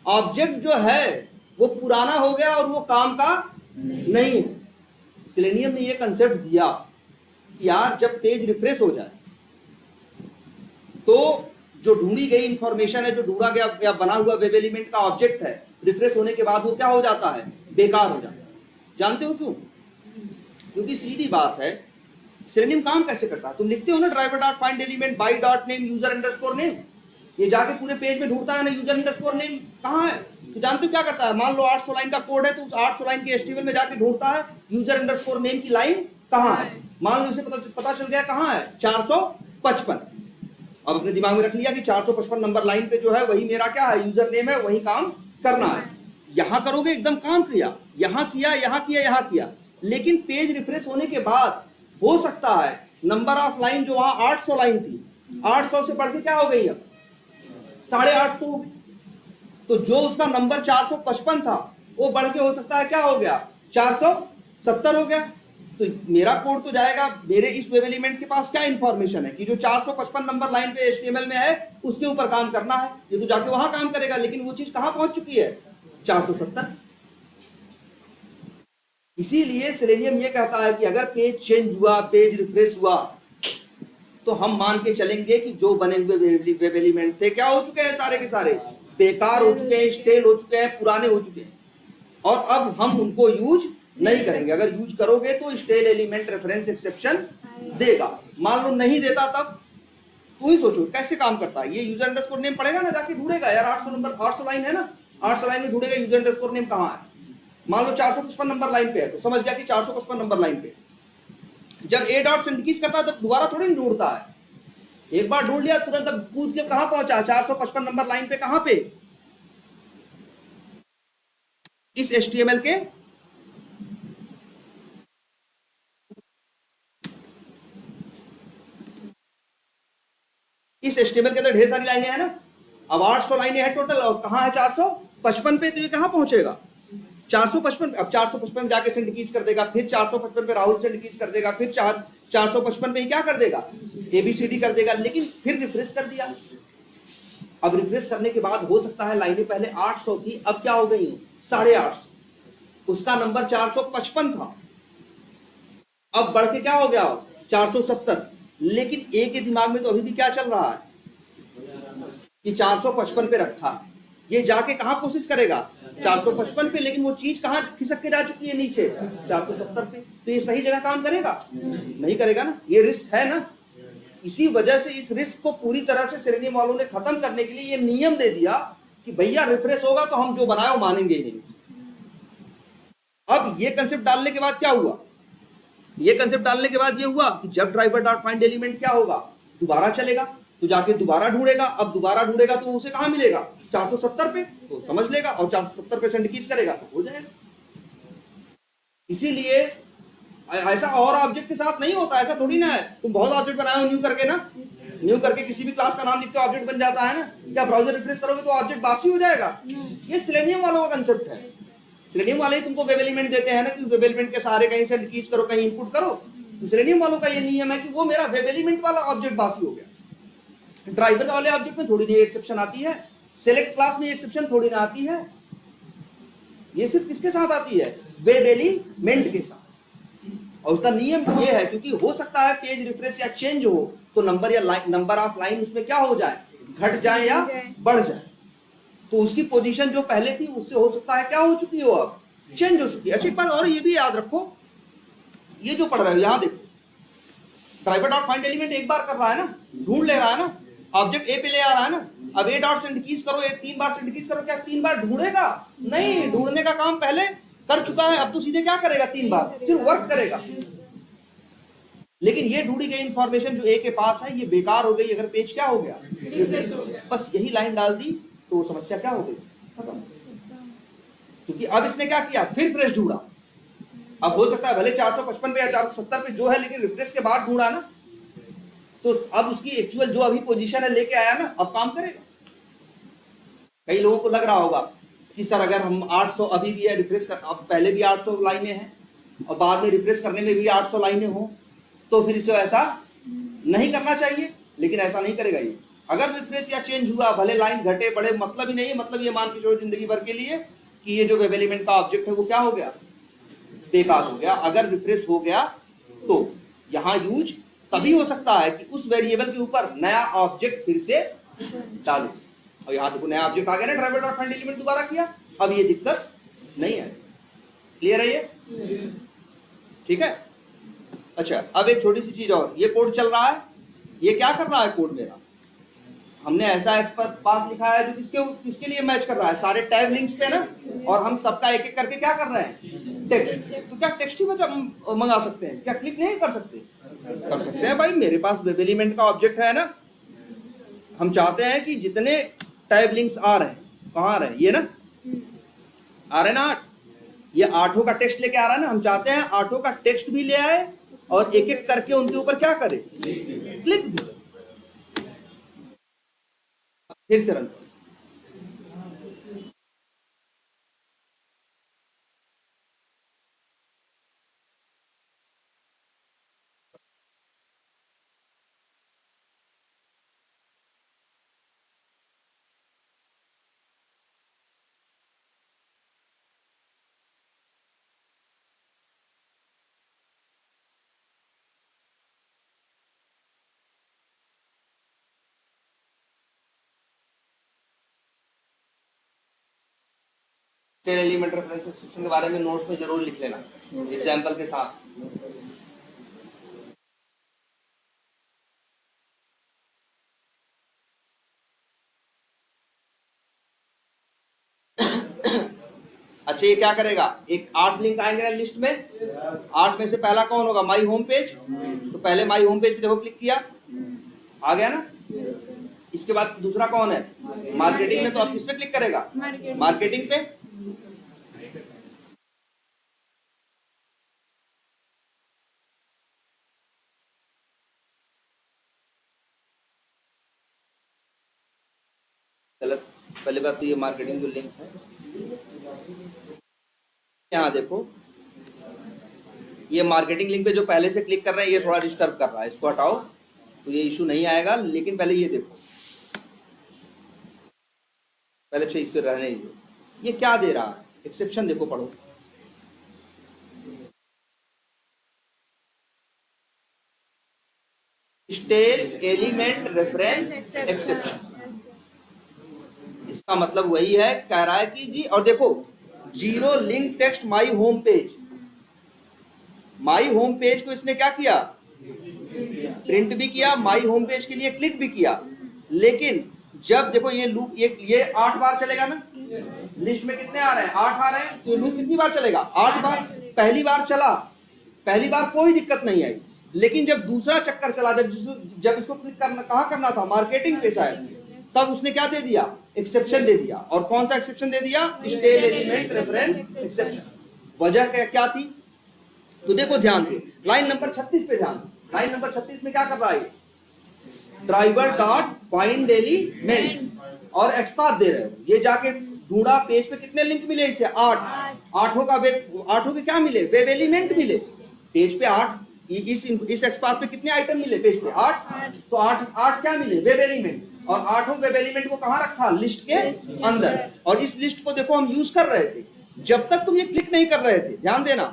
ऑब्जेक्ट जो है वो पुराना हो गया और वो काम का नहीं है। सेलेनियम ने ये कंसेप्ट दिया कि यार जब पेज रिफ्रेश हो जाए तो जो ढूंढी गई इंफॉर्मेशन है, जो ढूंढा गया या बना हुआ वेब एलिमेंट का ऑब्जेक्ट है, रिफ्रेश होने के बाद वो क्या हो जाता है, बेकार हो जाता है। जानते हो क्यों? क्योंकि सीधी बात है, सेलेनियम काम कैसे करता है, तुम लिखते हो ना driver dot find element by dot name user underscore name, ये जाके पूरे पेज में ढूंढता है ना यूजर अंडरस्कोर नेम कहाँ है। तो जानते हो क्या करता है, मान लो 800 लाइन का कोड है तो उस 800 लाइन के एचटीएमएल में जाके ढूंढता है यूजर अंडरस्कोर नेम की लाइन कहाँ है। मान लो इसे पता चल गया कहाँ है, 455। अब अपने दिमाग में रख लिया कि 455 नंबर लाइन पे जो है वही मेरा क्या है, यूजर नेम है, वही काम करना है। यहां करोगे एकदम काम किया, यहां किया, यहां किया, यहां किया, लेकिन पेज रिफ्रेश होने के बाद हो सकता है नंबर ऑफ लाइन जो वहां 800 लाइन थी, 800 से बढ़ के क्या हो गई, अब 850 हो गई। तो जो उसका नंबर 455 था वो बढ़ के हो सकता है क्या हो गया, 470 हो गया। तो मेरा कोड तो जाएगा, मेरे इस वेब एलिमेंट के पास क्या इंफॉर्मेशन है कि जो 455 नंबर लाइन पे एचटीएमएल में है उसके ऊपर काम करना है, ये तो जाके वहां काम करेगा, लेकिन वो चीज कहां पहुंच चुकी है, 470। इसीलिए सेलेनियम ये कहता है कि अगर पेज चेंज हुआ, पेज रिफ्रेश हुआ, तो हम मान के चलेंगे कि जो बने हुए वेब एलिमेंट थे क्या हो चुके हैं, सारे के सारे बेकार हो चुके हैं, स्टेल हो चुके हैं, पुराने हो चुके हैं, और अब हम उनको यूज नहीं करेंगे। अगर यूज करोगे तो स्टेल एलिमेंट रेफरेंस एक्सेप्शन देगा। मान लो नहीं देता तब तुम ही सोचो कैसे काम करता है। ये यूजर अंडरस्कोर नेम पड़ेगा ना, जाके ढूंढेगा यार 800 नंबर, 800 लाइन है ना, 800 लाइन में ढूंढेगा यूजर अंडरस्कोर नेम कहाँ है। मान लो 455 नंबर लाइन पे है तो समझ गया कि 455 नंबर लाइन पे। जब ए डॉट सिंडिकीज करता है तब दोबारा थोड़ी नहीं ढूंढता है, एक बार ढूंढ लिया तुरंत अब कूद के कहां पहुंचा, 455 नंबर लाइन पे, कहां पे, इस HTML के अंदर ढेर सारी लाइनें हैं ना। अब 800 लाइनें हैं टोटल, और कहां है 455 पे, तो ये कहां पहुंचेगा 455 पे। अब 455 जाके सेंड कीज कर देगा, फिर 455 पे राहुल सेंड कीज कर देगा, फिर 455 पे ही क्या कर देगा, ABCD कर देगा। लेकिन फिर रिफ्रेश कर दिया। अब रिफ्रेश करने के बाद हो सकता है लाइनें पहले 800 थी, अब क्या हो गई 850, उसका नंबर 455 था, अब बढ़ के क्या हो गया 470। लेकिन ए के दिमाग में तो अभी भी क्या चल रहा है कि 455 पे रखा, ये जाके कहां कोशिश करेगा 455 पे, लेकिन वो चीज कहां खिसक के जा चुकी है नीचे 470 पे। तो ये सही जगह काम करेगा नहीं करेगा ना, ये रिस्क है ना। इसी वजह से इस रिस्क को पूरी तरह से सेलेनियम वालों ने खत्म करने के लिए ये नियम दे दिया कि भैया रिफ्रेश होगा तो हम जो बनाए वो मानेंगे ही नहीं। अब ये कंसेप्ट डालने के बाद क्या हुआ, ये कंसेप्ट डालने के बाद ये हुआ कि जब ड्राइवर डॉट फाइंड एलिमेंट क्या होगा, दोबारा चलेगा, तो जाके दोबारा ढूंढेगा। अब दोबारा ढूंढेगा तो उसे कहां मिलेगा 470 पे, तो समझ लेगा, और 470 पे सेंड कीज करेगा तो हो जाएगा। इसीलिए ऐसा और ऑब्जेक्ट के साथ नहीं होता, ऐसा थोड़ी ना है तुम बहुत ऑब्जेक्ट बनाए हो न्यू करके ना, न्यू करके किसी भी क्लास का नाम लिख के ऑब्जेक्ट बन जाता है ना, क्या ब्राउजर रिफ्रेश करोगे तो ऑब्जेक्ट बासी हो जाएगा। ये सेलेनियम वालों का कंसेप्ट है। सेलेनियम वाले ही तुमको वेब एलिमेंट देते हैं ना कि वेब एलिमेंट के सहारे कहीं सेंड कीज करो, कहीं इनपुट करो। तो सेलेनियम वालों का ये नियम है कि वो मेरा वेब एलिमेंट वाला ऑब्जेक्ट बासी हो गया। ड्राइवर वाले ऑब्जेक्ट में थोड़ी सी एक्सेप्शन आती है, सेलेक्ट क्लास में एक्सेप्शन थोड़ी ना आती है। ये सिर्फ किसके साथ आती है, वेब एलिमेंट के साथ। और उसका नियम ये है क्योंकि हो सकता है पेज रिफ्रेश या चेंज हो तो नंबर या नंबर ऑफ लाइन उसमें क्या हो जाए, घट जाए या बढ़ जाए। तो उसकी पोजीशन जो पहले थी उससे हो सकता है क्या हो चुकी हो, अब चेंज हो चुकी है। अच्छा एक बात और ये भी याद रखो, ये जो पढ़ रहे हो यहां देखो, ड्राइवर डॉट फाइंड एलिमेंट एक बार कर रहा है ना, ढूंढ ले रहा है ना, ऑब्जेक्ट ए पे ले आ रहा है ना। अब ए डॉट सेंड कीज करो, 3 बार सेंड कीज करो, क्या 3 बार ढूंढेगा, नहीं, ढूंढने का काम पहले कर चुका है, अब तो सीधे क्या करेगा 3 बार सिर्फ वर्क करेगा। लेकिन ये ढूंढी गई इंफॉर्मेशन जो ए के पास है ये बेकार हो गई अगर पेज क्या हो गया, बस यही लाइन डाल दी तो समस्या क्या हो गई, खत्म। क्योंकि अब इसने क्या किया, फिर फ्रेश ढूंढा। अब हो सकता है भले 455 पे या 470 पे जो है, लेकिन रिफ्रेश के बाद ढूंढा ना, तो अब उसकी एक्चुअल जो अभी पोजीशन है लेके आया ना, अब काम करेगा। कई लोगों को लग रहा होगा कि सर अगर हम 800 अभी भी है रिफ्रेश कर, अब पहले भी 800 लाइनें हैं और बाद में रिफ्रेश करने में भी 800 लाइनें हो, तो फिर इसे ऐसा नहीं करना चाहिए। लेकिन ऐसा नहीं करेगा ये, अगर रिफ्रेश या चेंज हुआ भले लाइन घटे बढ़े मतलब ही नहीं है, मतलब ये मान के चलो जिंदगी भर के लिए कि ये जो वेब एलिमेंट का ऑब्जेक्ट है वो क्या हो गया, बेकार हो गया। अगर रिफ्रेश हो गया तो यहां यूज तभी हो सकता है कि उस वेरिएबल के ऊपर नया ऑब्जेक्ट फिर से डालो। और यहां देखो नया ऑब्जेक्ट आ गया ना, ड्राइवर डॉट फाइंड एलिमेंट दोबारा किया, अब ये दिक्कत नहीं है। क्लियर है ये, ठीक है। अच्छा अब एक छोटी सी चीज और, ये कोड चल रहा है, ये क्या कर रहा है कोड मेरा, हमने ऐसा एक्सपर्ट पाथ लिखा है जो किसके लिए मैच कर रहा है, सारे टैब लिंक्स पे ना, और हम सबका एक एक करके क्या कर रहे हैं, टेक्स्ट। तो क्या टेक्स्ट ही मंगा सकते हैं क्या, क्लिक नहीं कर सकते, कर सकते हैं भाई। मेरे पास वेब एलिमेंट का ऑब्जेक्ट है ना, हम चाहते हैं कि जितने टैब लिंक्स आ रहे हैं, कहाँ आ रहे हैं, ये ना आ रहे ना 8, ये 8 का टेक्स्ट लेके आ रहा है ना, हम चाहते हैं 8 का टेक्स्ट भी ले आए और एक एक करके उनके ऊपर क्या करे, क्लिक भी। फिर से रन करो। एलिमेंट रेफरेंस सेक्शन के बारे में नोट्स में जरूर लिख लेना एग्जांपल के साथ। अच्छा ये क्या करेगा, एक 8 लिंक आएंगे ना लिस्ट में, 8 में से पहला कौन होगा, माई होम पेज। तो पहले माई होम पेज पे देखो क्लिक किया, आ गया ना। इसके बाद दूसरा कौन है, मार्केटिंग में, तो अब किस पे क्लिक करेगा, मार्केटिंग पे। पहली बात तो ये मार्केटिंग जो लिंक है, यहाँ देखो ये मार्केटिंग लिंक पे जो पहले से क्लिक कर रहे हैं ये थोड़ा डिस्टर्ब कर रहा है, इसको हटाओ तो ये इशू नहीं आएगा। लेकिन पहले ये देखो, पहले अच्छे इसे रहने दीजिए, ये क्या दे रहा है, एक्सेप्शन देखो, पढ़ो। स्टेल एलिमेंट रेफरेंस एक्सेप्शन, इसका मतलब वही है, कह रहा है कि जी, और देखो zero link text my home page, my home page को इसने क्या किया, प्रिंट भी किया, माई होम पेज के लिए क्लिक भी किया। लेकिन जब देखो ये लूप ये 8 बार चलेगा ना, लिस्ट में कितने आ रहे हैं, 8 आ रहे हैं, तो लूप कितनी बार चलेगा, 8 बार। पहली बार चला, पहली बार कोई दिक्कत नहीं आई, लेकिन जब दूसरा चक्कर चला, जब इसको क्लिक करना, कहाँ करना था, मार्केटिंग पे शायद, तब उसने क्या दे दिया, एक्सेप्शन दे दिया। और कौन सा एक्सेप्शन दे दिया, स्टेल एलिमेंट रेफरेंस एक्सेप्शन। वजह क्या थी, तो देखो ध्यान से, लाइन नंबर 36 पे ध्यान, लाइन नंबर 36 में क्या कर रहा है, ड्राइवर डॉट फाइंड एलिमेंट्स और एक्सपाथ दे रहे हो, ये जाके ढूंढा, पेज पे कितने लिंक मिले इसे, 8, आठों के क्या मिले, वेब एलिमेंट मिले, पेज पे 8, इस एक्सपाथ पे कितने आइटम मिले, पेज पे 8, तो 8 क्या मिले, वेब एलिमेंट, और 8 वेब एलिमेंट को कहाँ रखा, लिस्ट के अंदर। और इस लिस्ट को देखो हम यूज कर रहे थे, जब तक तुम ये क्लिक नहीं कर रहे थे, ध्यान देना,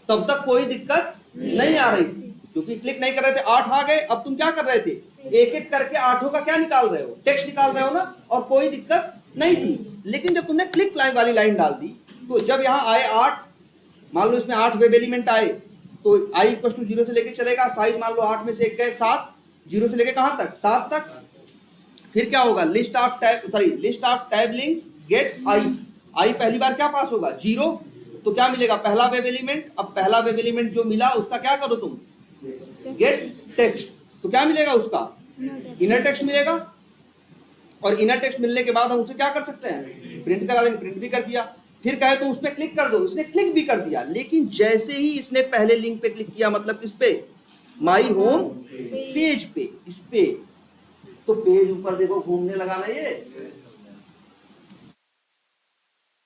तब तक कोई दिक्कत नहीं आ रही थी, क्योंकि क्लिक नहीं कर रहे थे, 8 आ गए। अब तुम क्या कर रहे थे, एक एक करके 8 का क्या निकाल रहे हो, टेक्स्ट निकाल रहे हो ना, और कोई दिक्कत नहीं थी। लेकिन जब तुमने क्लिक लाइन वाली लाइन डाल दी, तो जब यहाँ आए 8, मान लो इसमें 8 वेब एलिमेंट आए, तो i इक्वल टू 0 से लेके चलेगा, साइज मान लो 8 में से एक गए 7, 0 से लेके कहां तक, 7 तक। फिर क्या होगा, list of tab links get i पहली बार क्या पास होगा, 0, तो क्या मिलेगा, पहला वेब एलिमेंट। अब पहला वेब एलिमेंट जो मिला उसका क्या करो तुम, गेट टेक्स्ट, तो क्या मिलेगा उसका, इनर टेक्स्ट मिलेगा। और इनर टेक्स्ट मिलने के बाद हम उसे क्या कर सकते हैं, प्रिंट करा देंगे, प्रिंट भी कर दिया। फिर कहे तो उस पर क्लिक कर दो, उसने क्लिक भी कर दिया। लेकिन जैसे ही इसने पहले लिंक पे क्लिक किया, मतलब किस पे, माई होम पेज पे, इस पे, तो पेज ऊपर देखो घूमने लगा ना ये।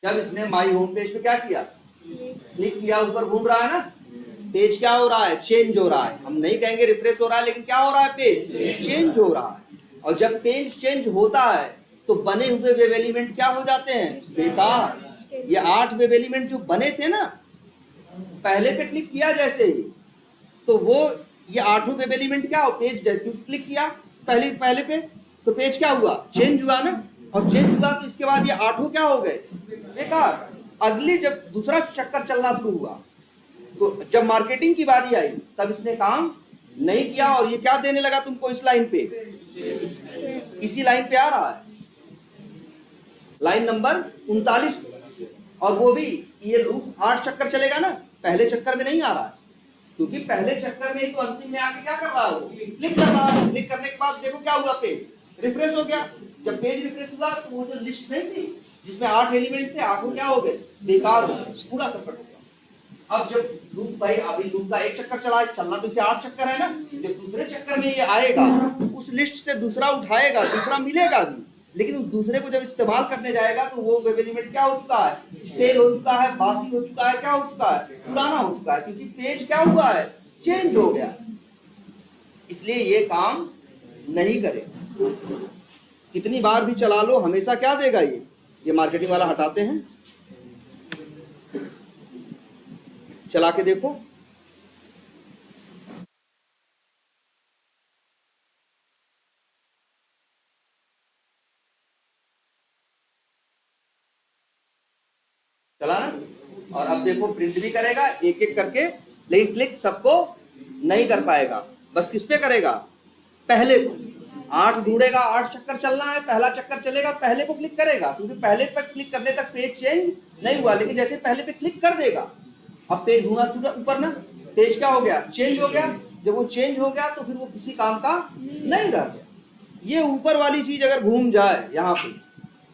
जब इसने माई होम पेज पे क्या किया, क्लिक किया, ऊपर घूम रहा है ना, पेज क्या हो रहा है, चेंज हो रहा है। हम नहीं कहेंगे रिफ्रेश हो रहा है, लेकिन क्या हो रहा है, पेज चेंज हो रहा है। और जब पेज चेंज होता है तो बने हुए वेब एलिमेंट क्या हो जाते हैं, बेकार। ये 8 वेब एलिमेंट जो बने थे ना, पहले पे क्लिक किया जैसे ही, तो वो ये 8 वेब एलिमेंट क्या हो, पेज जैसे क्लिक किया पहले पे, तो पेज क्या हुआ, चेंज हुआ ना। और चेंज हुआ तो इसके बाद ये 8 क्या हो गए, बेकार। अगली जब दूसरा चक्कर चलना शुरू हुआ, तो जब मार्केटिंग की बारी आई, तब इसने काम नहीं किया। और ये क्या देने लगा तुमको, इस लाइन पे, इसी लाइन पे आ रहा है, लाइन नंबर 39। और वो भी ये लूप 8 चक्कर चलेगा ना, पहले चक्कर में नहीं आ रहा है, क्योंकि पहले चक्कर में तो अंतिम में आके क्या कर रहा है, वो क्लिक कर रहा है। क्लिक करने के बाद देखो क्या हुआ, पेज रिफ्रेश हो गया। जब पेज रिफ्रेश हुआ तो वो जो लिस्ट नहीं थी जिसमें 8 एलिमेंट थे, 8 क्या हो गए, बेकार हो गए, पूरा सर्कट हो गया। अब जब लूप भाई, अभी लूप का एक चक्कर चलना तो इसे 8 चक्कर है ना, जब दूसरे चक्कर में ये आएगा, उस लिस्ट से दूसरा उठाएगा, दूसरा मिलेगा भी, लेकिन उस दूसरे को जब इस्तेमाल करने जाएगा तो वो वेब एलिमेंट क्या हो चुका है, स्टेल हो चुका है, बासी हो चुका है, क्या हो चुका है, पुराना हो चुका है, क्योंकि पेज क्या हुआ है, चेंज हो गया। इसलिए ये काम नहीं करे। कितनी बार भी चला लो, हमेशा क्या देगा ये मार्केटिंग वाला। हटाते हैं, चला के देखो, चला ना। और अब देखो प्रिंट भी करेगा एक एक करके, लेकिन क्लिक सबको नहीं कर पाएगा, बस किस पे करेगा, पहले को। 8 ढूंढेगा, 8 चक्कर चलना है, पहला चक्कर चलेगा, पहले को क्लिक करेगा, क्योंकि पहले पर क्लिक करने तक पेज चेंज नहीं हुआ। लेकिन जैसे पहले पे क्लिक कर देगा, अब पेज घूमा ऊपर ना, पेज क्या हो गया, चेंज हो गया। जब वो चेंज हो गया तो फिर वो किसी काम का नहीं रह गया। ये ऊपर वाली चीज अगर घूम जाए यहाँ पे,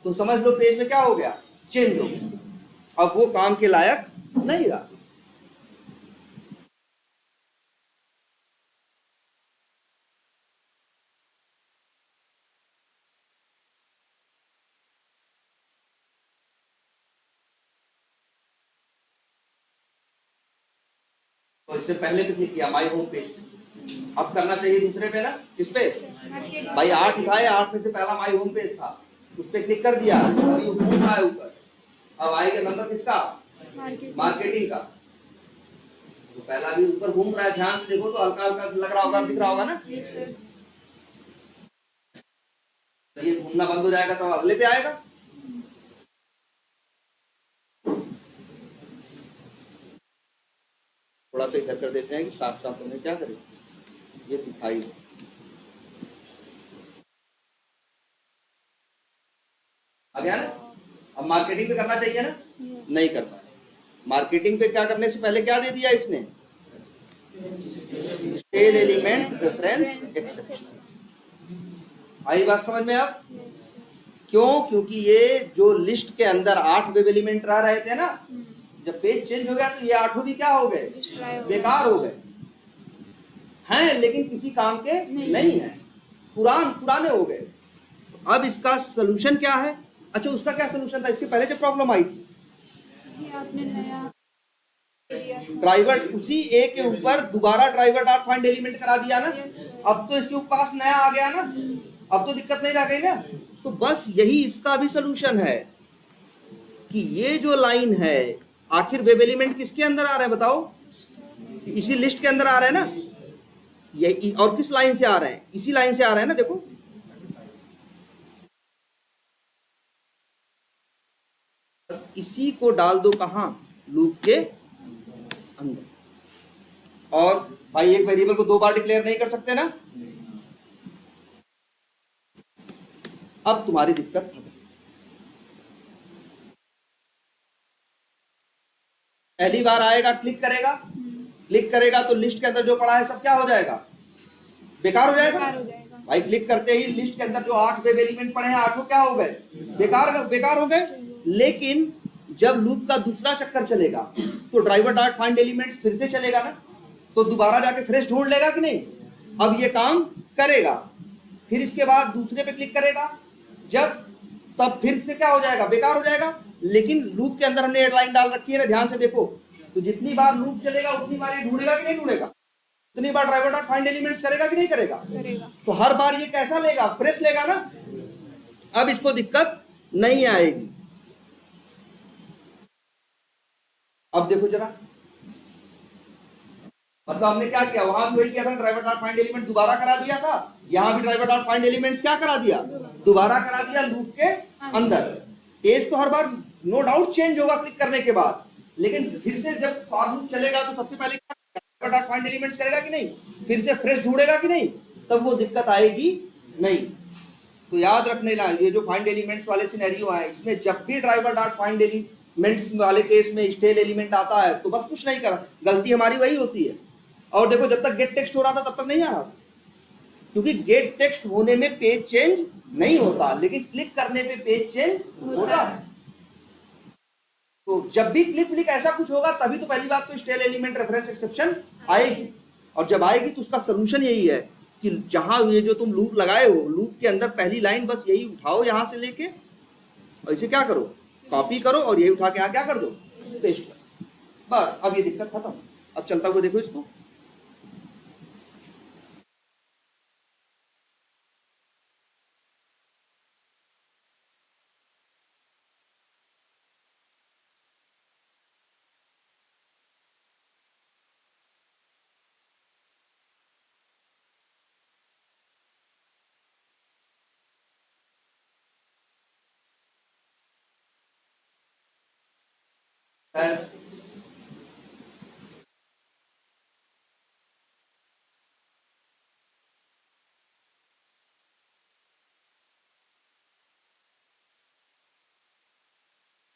तो समझ लो पेज में क्या हो गया, चेंज हो गया, अब वो काम के लायक नहीं रहा। तो इससे पहले पे क्लिक किया माई होम पेज, अब करना चाहिए दूसरे पे ना, किस पे भाई 8 उठाए, 8 में से पहला माई होम पेज था, उस पर क्लिक कर दिया, अभी घूम रहा है ऊपर, अब आएगा नंबर किसका, मार्केटिंग का, तो पहला भी ऊपर घूम रहा है, ध्यान से देखो तो हल्का हल्का लग रहा होगा, दिख रहा होगा ना, तो ये घूमना बंद हो जाएगा तो अगले पे आएगा। थोड़ा सा इधर कर देते हैं कि साफ साफ हमें क्या करें ये दिखाई, आ गया ना। अब मार्केटिंग पे करना चाहिए ना, नहीं कर पाए, मार्केटिंग पे क्या करने से पहले क्या दे दिया इसने, टेल एलिमेंट रेफरेंस एक्सेप्शन, आई बात समझ में आप, क्यों, क्योंकि ये जो लिस्ट के अंदर 8 वेब एलिमेंट रह रहे थे ना, जब पेज चेंज हो गया तो ये 8 भी क्या हो गए, बेकार हो गए हैं, लेकिन किसी काम के नहीं है, पुराने हो गए। अब इसका सोल्यूशन क्या है, अच्छा उसका क्या सोल्यूशन था, इसके पहले जो प्रॉब्लम आई थी, ड्राइवर उसी ए के ऊपर दोबारा ड्राइवर डॉट फाइंड एलिमेंट करा दिया ना, अब तो इसके पास नया आ गया ना, अब तो दिक्कत नहीं रह गई ना, तो बस यही इसका भी सोल्यूशन है कि ये जो लाइन है, आखिर वेब एलिमेंट किसके अंदर आ रहे हैं बताओ, इसी लिस्ट के अंदर आ रहे हैं ना, ये और किस लाइन से आ रहे हैं, इसी लाइन से आ रहे हैं ना, देखो इसी को डाल दो कहां, लूप के अंदर, और भाई एक वेरिएबल को 2 बार डिक्लेयर नहीं कर सकते ना, अब तुम्हारी दिक्कत खत्म। पहली बार आएगा, क्लिक करेगा तो लिस्ट के अंदर जो पड़ा है सब क्या हो जाएगा, बेकार हो जाएगा, भाई क्लिक करते ही लिस्ट के अंदर जो 8 वेब एलिमेंट पड़े हैं 8 क्या हो गए, बेकार हो गए। लेकिन जब लूप का दूसरा चक्कर चलेगा तो ड्राइवर डॉट फाइंड एलिमेंट्स फिर से चलेगा ना, तो दोबारा जाके फ्रेश ढूंढ लेगा कि नहीं, अब ये काम करेगा, फिर इसके बाद दूसरे पे क्लिक करेगा, जब तब फिर से क्या हो जाएगा, बेकार हो जाएगा। लेकिन लूप के अंदर हमने लाइन डाल रखी है ना, ध्यान से देखो, तो जितनी बार लूप चलेगा उतनी बार ये ढूंढेगा कि नहीं ढूंढेगा, उतनी बार ड्राइवर डॉट फाइंड एलिमेंट्स करेगा कि नहीं करेगा, तो हर बार ये कैसा लेगा, फ्रेश लेगा ना, अब इसको दिक्कत नहीं आएगी। अब देखो जरा, मतलब हमने क्या किया, वहां भी वही किया था, ड्राइवर डॉट फाइंड एलिमेंट दोबारा करा दिया था, यहां भी ड्राइवर डॉट फाइंड एलिमेंट्स क्या करा दिया, दोबारा करा दिया लूप के अंदर। पेज तो हर बार नो डाउट चेंज होगा क्लिक करने के बाद, लेकिन फिर से जब फॉर लूप चलेगा तो सबसे पहले ड्राइवर डॉट फाइंड एलिमेंट्स करेगा कि नहीं, फिर से फ्रेश ढूंढेगा कि नहीं, तब वो दिक्कत आएगी नहीं। तो याद रखने ना, ये जो फाइंड एलिमेंट्स वाले सिनेरियो है, इसमें जब भी ड्राइवर डॉट फाइंड एलिमेंट्स वाले केस में स्टेल एलिमेंट आता है तो बस कुछ नहीं करा, गलती हमारी वही होती है। और देखो जब तक गेट टेक्स्ट हो रहा था तब तक नहीं आ रहा, क्योंकि गेट टेक्स्ट होने में पेज चेंज नहीं होता, लेकिन क्लिक करने पे पेज चेंज होता है। तो जब भी क्लिक ऐसा कुछ होगा तभी तो पहली बात तो स्टेल एलिमेंट रेफरेंस एक्सेप्शन आएगी, और जब आएगी तो उसका सोल्यूशन यही है कि जहां ये जो तुम लूप लगाए हो, लूप के अंदर पहली लाइन बस यही उठाओ यहां से लेके, और इसे क्या करो, कॉपी करो, और यही उठा के यहां क्या कर दो, पेस्ट करो, बस अब ये दिक्कत खत्म। अब चलता हुआ देखो इसको,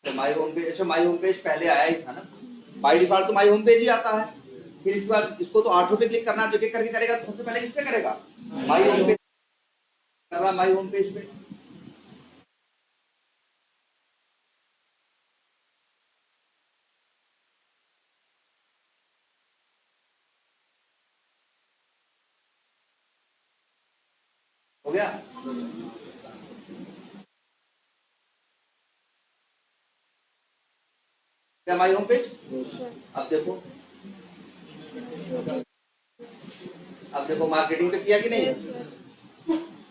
माई होम पेज, अच्छा माई होम पेज पहले आया ही था ना, बाय डिफॉल्ट तो माई होम पेज ही आता है, फिर इस बार इसको तो 8 पे क्लिक करना, जो क्लिक करके करेगा तो सबसे पहले किस पे करेगा, माई होम पेज कर रहा, माई होम पेज पे। हो गया, क्या माई होम पेज, अब देखो अब देखो मार्केटिंग पे किया कि नहीं?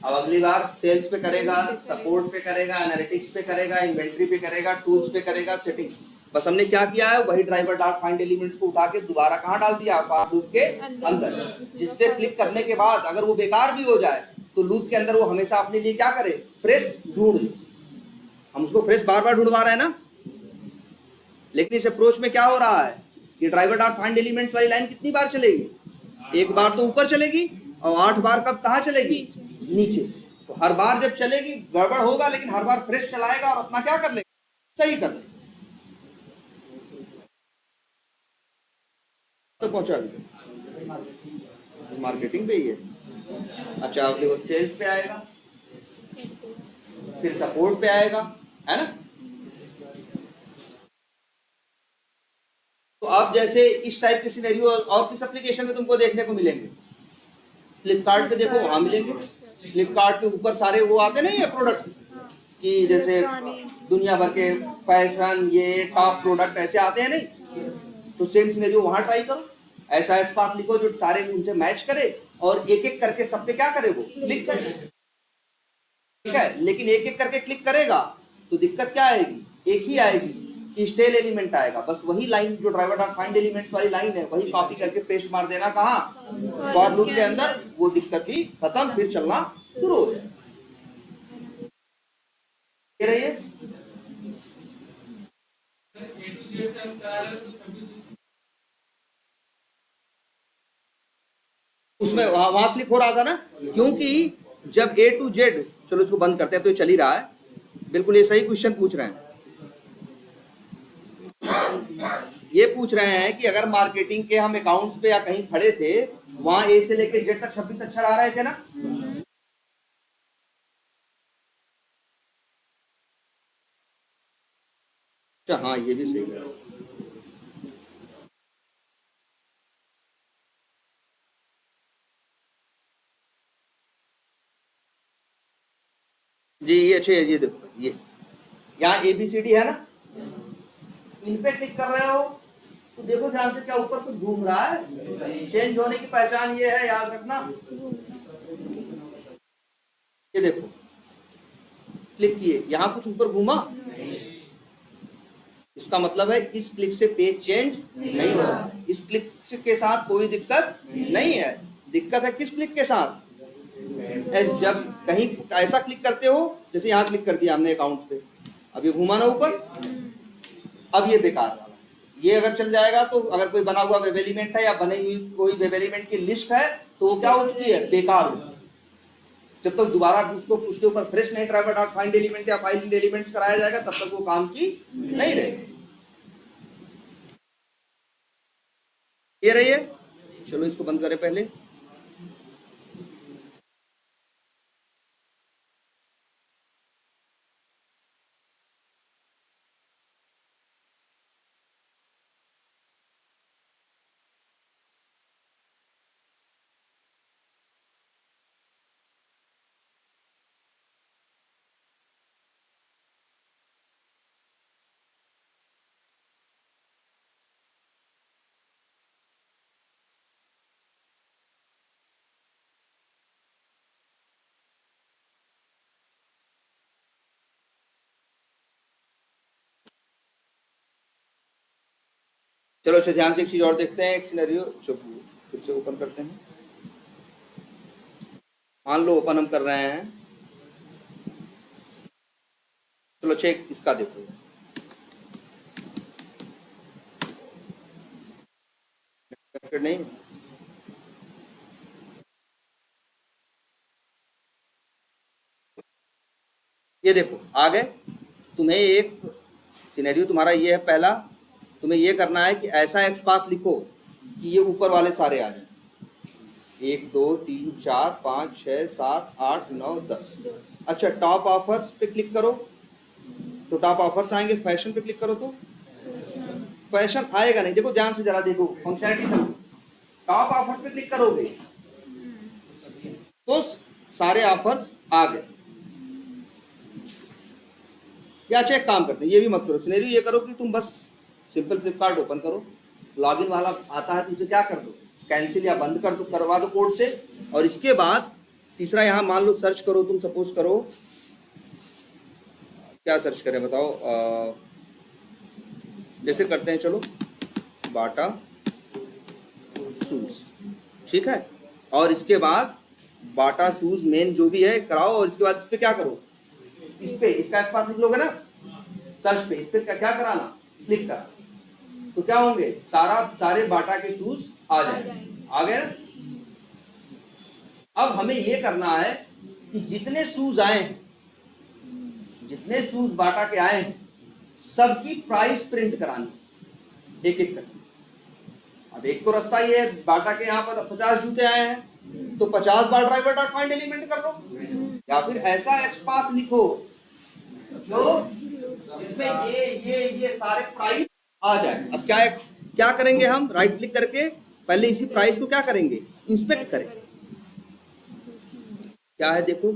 अब अगली बार सेल्स पे करेगा, सपोर्ट पे करेगा, एनालिटिक्स पे करेगा, इन्वेंट्री पे करेगा, टूल्स पे करेगा, सेटिंग्स। बस हमने क्या किया है, वही ड्राइवर डॉट फाइंड एलिमेंट्स को उठा के दोबारा कहाँ डाल दिया, फॉर लूप के अंदर, जिससे क्लिक करने के बाद अगर वो बेकार भी हो जाए तो लूप के अंदर वो हमेशा अपने लिए क्या करे, फ्रेश ढूंढ ले। हम उसको फ्रेश बार बार ढूंढवा रहे हैं ना, लेकिन इस अप्रोच में क्या हो रहा है कि ड्राइवर डॉट फाइंड एलिमेंट्स वाली लाइन कितनी बार चलेगी, एक बार तो ऊपर चलेगी और 8 बार कब कहाँ चलेगी, नीचे। तो हर बार जब चलेगी गड़बड़ होगा, लेकिन हर बार फ्रेश चलाएगा और अपना क्या कर लेगा, सही कर लेगा। तो पहुंचा मार्केटिंग पे ही है। अच्छा अब देखो सेल्स पे आएगा, फिर सपोर्ट पे आएगा, है ना। तो अब जैसे इस टाइप के सिनेरियो और किस एप्लीकेशन में तुमको देखने को मिलेंगे, फ्लिपकार्ट पे देखो वहां मिलेंगे। फ्लिपकार्ट पे ऊपर सारे वो आते नहीं है प्रोडक्ट कि जैसे दुनिया भर के फैशन, ये टॉप प्रोडक्ट ऐसे आते हैं नहीं, तो सेम सिनेरियो वहां ट्राई करो। ऐसा एक्सपार्ट लिखो जो सारे उनसे मैच करे और एक एक करके सब पे क्या करे, वो क्लिक करे, ठीक है। लेकिन एक एक करके क्लिक करेगा तो दिक्कत क्या आएगी, एक ही आएगी कि स्टेल एलिमेंट आएगा। बस वही लाइन जो ड्राइवर डॉट फाइंड एलिमेंट्स वाली लाइन है वही कॉपी करके पेस्ट मार देना कहाँ, फॉर लूप के अंदर, वो दिक्कत ही खत्म, फिर चलना शुरू हो जाए। रहिए उसमें वहां क्लिक हो रहा था ना, क्योंकि जब A to Z, चलो इसको बंद करते हैं, तो ये चल ही रहा है, बिल्कुल ये सही क्वेश्चन पूछ रहे हैं। ये पूछ रहे हैं कि अगर मार्केटिंग के हम अकाउंट्स पे या कहीं खड़े थे, वहां A से लेके Z तक 26 अक्षर आ रहे थे ना, अच्छा हाँ ये भी सही है। जी ये अच्छे, ये देखो ये यहाँ ABCD है ना, इन पे क्लिक कर रहे हो तो देखो ध्यान से, क्या ऊपर कुछ घूम रहा है, चेंज होने की पहचान ये है, याद रखना। ये देखो क्लिक किए, यहाँ कुछ ऊपर घूमा, इसका मतलब है इस क्लिक से पेज चेंज नहीं हो रहा है, इस क्लिक के साथ कोई दिक्कत नहीं है। दिक्कत है किस क्लिक के साथ, जब कहीं ऐसा क्लिक करते हो, जैसे यहाँ क्लिक कर दिया हमने अकाउंट्स पे, अब ये घुमा ना ऊपर, अब ये बेकार वाला, ये अगर चल जाएगा तो अगर कोई बना हुआ वेब एलिमेंट है या बनी हुई कोई वेब एलिमेंट की लिस्ट है तो वो क्या हो चुकी है, बेकार हो। जब तक दोबारा उसको उसके ऊपर फ्रेश नहीं ड्राइवर डॉट फाइंड एलिमेंट या फाइंड एलिमेंट्स कराया जाएगा, तब तक वो काम की नहीं रहेगी। ये रही है, चलो इसको बंद करें पहले। चलो अच्छा ध्यान से एक चीज और देखते हैं, एक सिनेरियो जो फिर से ओपन करते हैं। मान लो ओपन हम कर रहे हैं, चलो चेक इसका देखो, नहीं ये देखो आ गए। तुम्हें एक सिनेरियो तुम्हारा ये है पहला, तुम्हें ये करना है कि ऐसा एक्सपाथ लिखो कि ये ऊपर वाले सारे आ जाए, 1 2 3 4 5 6 7 8 9 10। अच्छा टॉप ऑफर्स पे क्लिक करो तो टॉप ऑफर्स आएंगे, फैशन पे क्लिक करो तो फैशन आएगा नहीं। देखो ध्यान से जरा देखो फंक्शनलिटी समझो, टॉप ऑफर्स पे क्लिक करोगे तो सारे ऑफर्स आ गए। या अच्छा एक काम करते हैं, ये भी मत करो, सिनेरियो ये करो कि तुम बस सिंपल फ्लिपकार्ट ओपन करो, लॉगिन वाला आता है तो उसे क्या कर दो, कैंसिल या बंद कर दो, करवा दो कोड से। और इसके बाद तीसरा यहाँ मान लो सर्च करो, तुम सपोज करो क्या सर्च करें बताओ, जैसे करते हैं चलो बाटा शूज, ठीक है। और इसके बाद बाटा शूज मेन जो भी है कराओ, और इसके बाद इस पे क्या करो, इस पे इसका एक्सपार्ट लिख लोगे ना सर्च पे, इस पे क्या कराना, क्लिक करा, तो क्या होंगे, सारे बाटा के शूज आ जाएंगे, आ गए ना। अब हमें ये करना है कि जितने शूज आए हैं, जितने शूज बाटा के आए हैं, सबकी प्राइस प्रिंट करानी एक एक करके। अब एक तो रास्ता ये है, बाटा के यहाँ पर 50 जूते आए हैं तो 50 बार ड्राइवर डॉट फाइंड एलिमेंट कर लो, या फिर ऐसा एक्सपाथ लिखो जो जिसमें ये सारे प्राइस आ जाए। अब क्या करेंगे हम, राइट क्लिक करके पहले इसी प्राइस को क्या करेंगे, इंस्पेक्ट करें। क्या है देखो,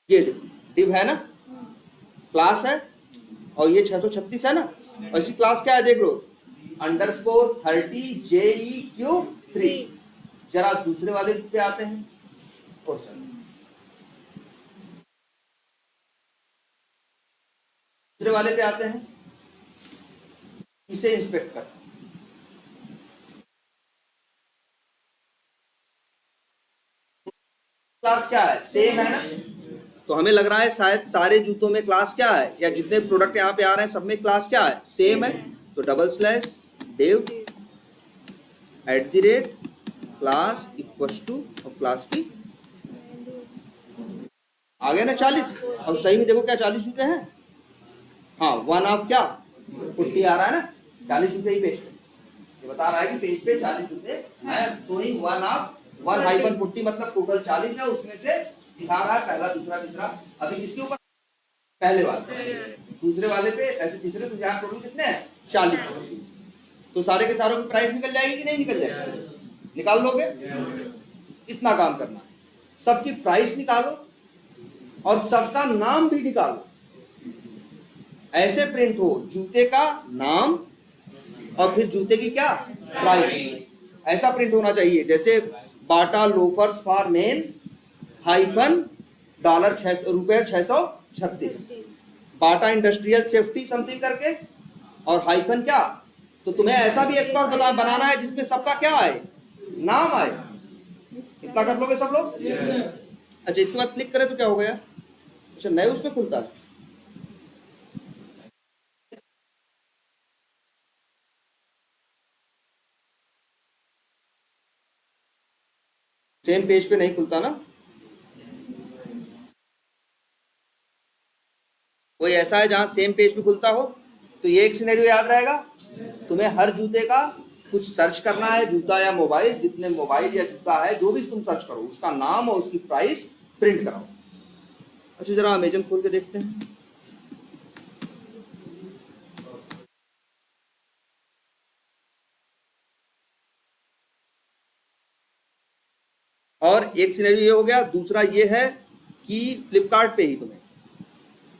ये डिव है ना, क्लास है, और ये 636 है ना, और इसी क्लास क्या है देख लो, अंडरस्कोर 30 JEQ3। जरा दूसरे वाले पे आते हैं, और दूसरे वाले पे आते हैं, इसे इंस्पेक्ट कर, क्लास क्या है, सेम है ना। तो हमें लग रहा है शायद सारे जूतों में क्लास क्या है, या जितने प्रोडक्ट यहाँ पे आ रहे हैं सब में क्लास क्या है, सेम है। तो double slash div @ class equals to, और क्लास की आ गया ना 40, और सही में देखो क्या 40 जूते हैं, हाँ 1 ऑफ क्या 40 आ रहा है ना, 40 जूते ही पेज पे ये बता रहा है कि पेज पे 40 जूते हैं, शोइंग 1 ऑफ 1-40 मतलब टोटल 40 है, उसमें से दिखा रहा है पहला दूसरा तीसरा। अभी किसके ऊपर, पहले वाले, दूसरे वाले पे ऐसे तीसरे, तो यहाँ टोटल कितने हैं 40। तो सारे के सारों की प्राइस निकल जाएगी कि नहीं निकल जाएगी, निकाल लोगे। इतना काम करना, सबकी प्राइस निकालो और सबका नाम भी निकालो, ऐसे प्रिंट हो जूते का नाम और फिर जूते की क्या प्राइस, ऐसा प्रिंट होना चाहिए। जैसे Bata loafers for men $636, Bata industrial safety something करके, और हाइफन क्या, तो तुम्हें ऐसा भी एक्सपार्ट बनाना है जिसमें सबका क्या आए, नाम आए। इतना कर लोगे सब लोग। अच्छा इसके बाद क्लिक करें तो क्या हो गया, अच्छा नए उसमें खुलता है, सेम पेज पे नहीं खुलता ना। कोई ऐसा है जहां सेम पेज पे खुलता हो, तो ये एक सिनेरियो याद रहेगा, तुम्हें हर जूते का कुछ सर्च करना है, जूता या मोबाइल, जितने मोबाइल या जूता है जो भी तुम सर्च करो उसका नाम और उसकी प्राइस प्रिंट कराओ। अच्छा जरा अमेजन खोल के देखते हैं, और एक सिनेरियो ये हो गया। दूसरा ये है कि फ्लिपकार्ट पे ही तुम्हें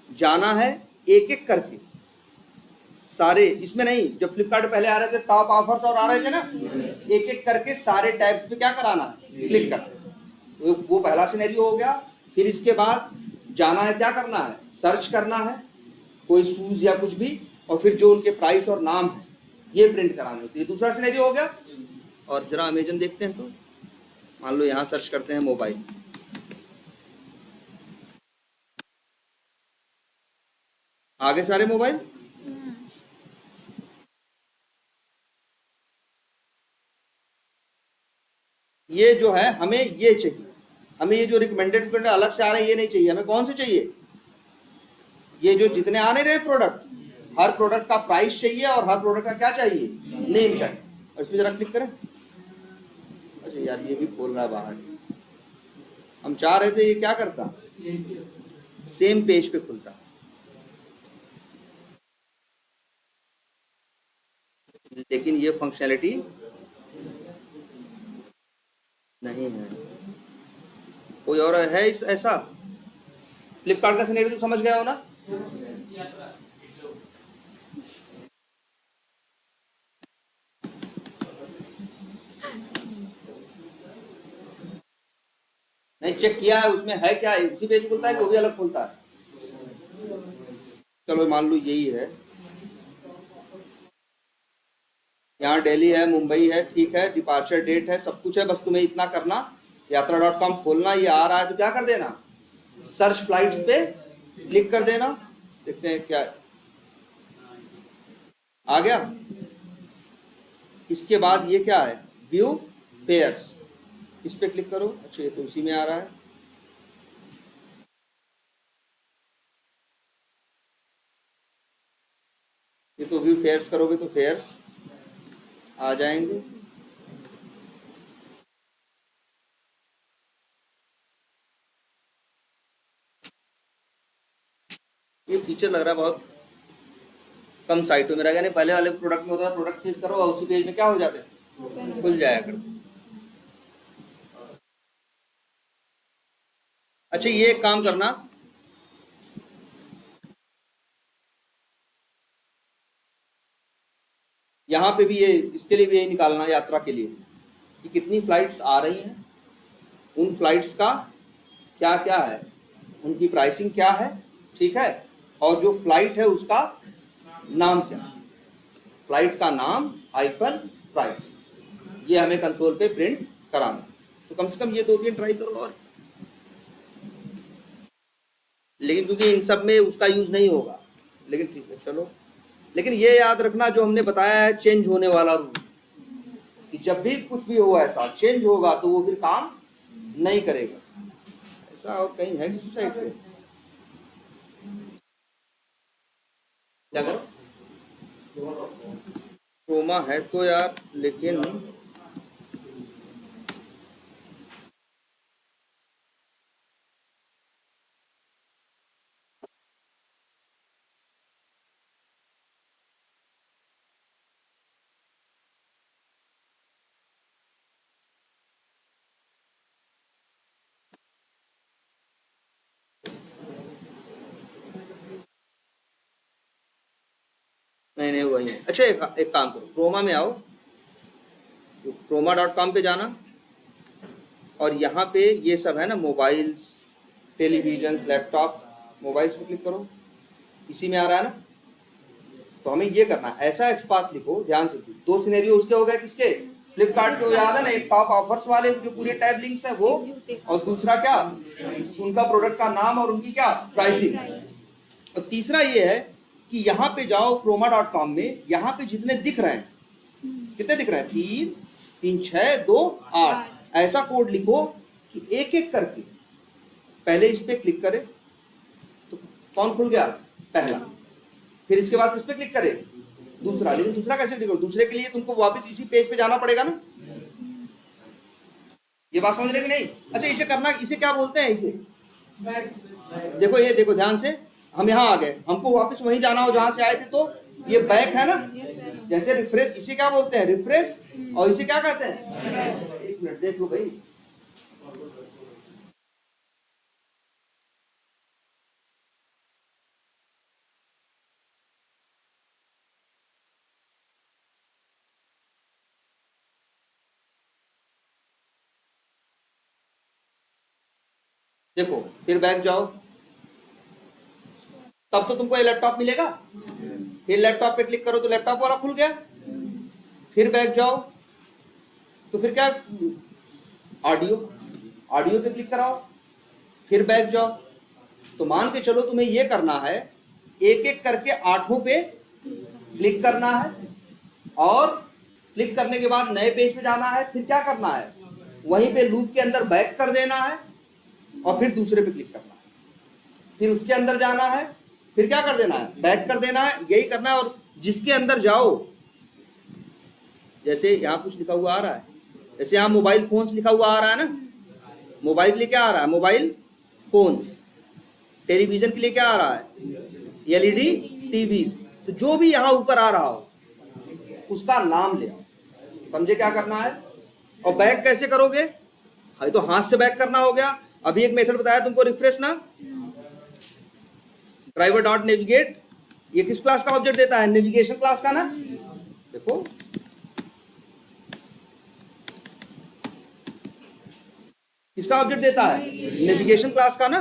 जाना है एक एक करके सारे, इसमें नहीं, जब फ्लिपकार्ट पहले आ रहे थे टॉप ऑफर्स और आ रहे थे ना, एक एक करके सारे टैब्स पे क्या कराना है, क्लिक करना, तो वो पहला सिनेरियो हो गया। फिर इसके बाद जाना है, क्या करना है, सर्च करना है कोई शूज या कुछ भी, और फिर जो उनके प्राइस और नाम है ये प्रिंट कराने, तो ये दूसरा सिनेरियो हो गया। और जरा अमेजन देखते हैं, तो मान लो यहाँ सर्च करते हैं मोबाइल, आगे सारे मोबाइल, ये जो है हमें ये चाहिए, हमें ये जो रिकमेंडेड अलग से आ रहे हैं ये नहीं चाहिए, हमें कौन से चाहिए, ये जो जितने आ नहीं रहे प्रोडक्ट, हर प्रोडक्ट का प्राइस चाहिए और हर प्रोडक्ट का क्या चाहिए, नेम चाहिए। और इसमें जरा क्लिक करें, अच्छा यार ये भी खोल रहा है बाहर, हम चाह रहे थे ये क्या करता, सेम पेज पे खुलता, लेकिन ये फंक्शनैलिटी नहीं है। कोई और है इस ऐसा, फ्लिपकार्ट का सिनेरियो तो समझ गए हो ना। नहीं चेक किया है उसमें है क्या, उसी पेज खुलता है कि वो भी अलग खुलता है? चलो मान लो यही है, यहाँ दिल्ली है, मुंबई है, ठीक है, डिपार्चर डेट है, सब कुछ है, बस तुम्हें इतना करना, यात्रा.com खोलना, ये आ रहा है तो क्या कर देना, सर्च फ्लाइट्स पे क्लिक कर देना। देखते हैं क्या आ गया। इसके बाद ये क्या है, व्यू फेयर्स, इस पे क्लिक करो। अच्छा ये तो उसी में आ रहा है, ये तो व्यू फेयर्स करोगे तो फेयर्स आ जाएंगे। ये फीचर लग रहा है बहुत कम साइटों में रह गया, नहीं पहले वाले प्रोडक्ट में होता है प्रोडक्ट क्लिक करो और उसी पेज में क्या हो जाते हैं, खुल जाया कर। अच्छा ये एक काम करना, यहाँ पे भी ये, इसके लिए भी यही निकालना यात्रा के लिए कि कितनी फ्लाइट्स आ रही हैं, उन फ्लाइट्स का क्या क्या है, उनकी प्राइसिंग क्या है, ठीक है, और जो फ्लाइट है उसका नाम क्या है, फ्लाइट का नाम हाइफन प्राइस, ये हमें कंसोल पे प्रिंट कराना। तो कम से कम ये 2-3 ट्राई करो और, लेकिन क्योंकि इन सब में उसका यूज नहीं होगा, लेकिन ठीक है चलो। लेकिन ये याद रखना जो हमने बताया है चेंज होने वाला रूल, कि जब भी कुछ भी हो ऐसा चेंज होगा तो वो फिर काम नहीं करेगा। ऐसा और कहीं है किसी साइड पे, क्या करो, क्रोमा है तो यार, लेकिन नहीं नहीं वही है। अच्छा एक काम करो, क्रोमा में आओ, क्रोमा.com पे जाना, और यहाँ पे ये सब है ना, मोबाइल्स, टेलीविजन, लैपटॉप्स, मोबाइल्स पे क्लिक करो, इसी में आ रहा है ना। तो हमें ये करना है, ऐसा एक्सपार्ट लिखो, ध्यान से, 2 सिनेरियो उसके हो गए, किसके, फ्लिपकार्ट के, वो याद है ना, एक टॉप ऑफर्स वाले जो पूरे टैब लिंक्स है वो, और दूसरा क्या, उनका प्रोडक्ट का नाम और उनकी क्या प्राइसिंग। और तीसरा ये है कि यहाँ पे जाओ क्रोमा.com में, यहाँ पे जितने दिख रहे हैं, कितने दिख रहे हैं, 3 3 6 2 8, ऐसा कोड लिखो कि एक एक करके पहले इस पे क्लिक करे तो कौन खुल गया, पहला, फिर इसके बाद इस पे क्लिक करे दूसरा। लेकिन दूसरा कैसे क्लिक करो, दूसरे के लिए तुमको वापस इसी पेज पे जाना पड़ेगा ना, ये बात समझ रहे कि नहीं। अच्छा इसे करना, इसे क्या बोलते हैं, इसे देखो, ये देखो ध्यान से, हम यहाँ आ गए, हमको वापस वहीं जाना हो जहां से आए थे, तो ये बैक है ना, जैसे रिफ्रेश, इसे क्या बोलते हैं, रिफ्रेश, और इसे क्या कहते हैं, एक मिनट देख लो भाई, देखो फिर बैक जाओ, तब तो तुमको ये लैपटॉप मिलेगा, फिर लैपटॉप पे क्लिक करो तो लैपटॉप वाला खुल गया, फिर बैक जाओ तो फिर क्या, ऑडियो, ऑडियो पे क्लिक कराओ, फिर बैक जाओ। तो मान के चलो तुम्हें ये करना है, एक एक करके 8 पे क्लिक करना है, और क्लिक करने के बाद नए पेज पे जाना है, फिर क्या करना है, वहीं पे लूप के अंदर बैक कर देना है, और फिर दूसरे पे क्लिक करना है, फिर उसके अंदर जाना है, फिर क्या कर देना है, बैक कर देना है, यही करना है। और जिसके अंदर जाओ, जैसे यहाँ कुछ लिखा हुआ आ रहा है, जैसे यहाँ मोबाइल फोन्स लिखा हुआ आ रहा है ना, मोबाइल के लिए क्या आ रहा है, मोबाइल फोन्स, टेलीविजन के लिए क्या आ रहा है, एलईडी टीवीज, तो जो भी यहाँ ऊपर आ रहा हो उसका नाम ले आओ, समझे क्या करना है। और बैक कैसे करोगे, हाँ तो हाथ से बैक करना हो गया। अभी एक मेथड बताया तुमको, रिफ्रेश ना, ड्राइवर डॉट नेविगेट, ये किस क्लास का ऑब्जेक्ट देता है, नेविगेशन क्लास का ना, देखो किसका ऑब्जेक्ट देता है? नेविगेशन क्लास का ना।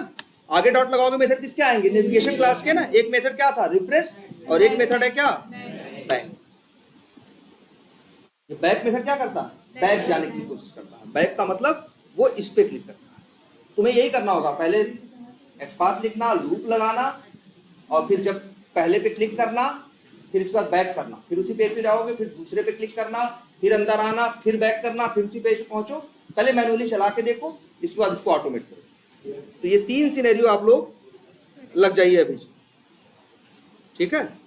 आगे डॉट लगाओगे मेथड किसके आएंगे? नेविगेशन क्लास के ना। एक मेथड क्या था? रिफ्रेश, और एक मेथड है क्या? बैक। ये बैक मेथड क्या करता है? बैक जाने की कोशिश करता है। बैक का मतलब वो इस पे क्लिक करता है। तुम्हें यही करना होगा, पहले एक्सपाथ लिखना, लूप लगाना, और फिर जब पहले पे क्लिक करना, फिर इसके बाद बैक करना, फिर उसी पेज पे जाओगे, फिर दूसरे पे क्लिक करना, फिर अंदर आना, फिर बैक करना, फिर उसी पेज पे पहुंचो। पहले मैनुअली चला के देखो, इसके बाद इसको ऑटोमेट करो। तो ये 3 सिनेरियो आप लोग लग जाइए अभी, ठीक है।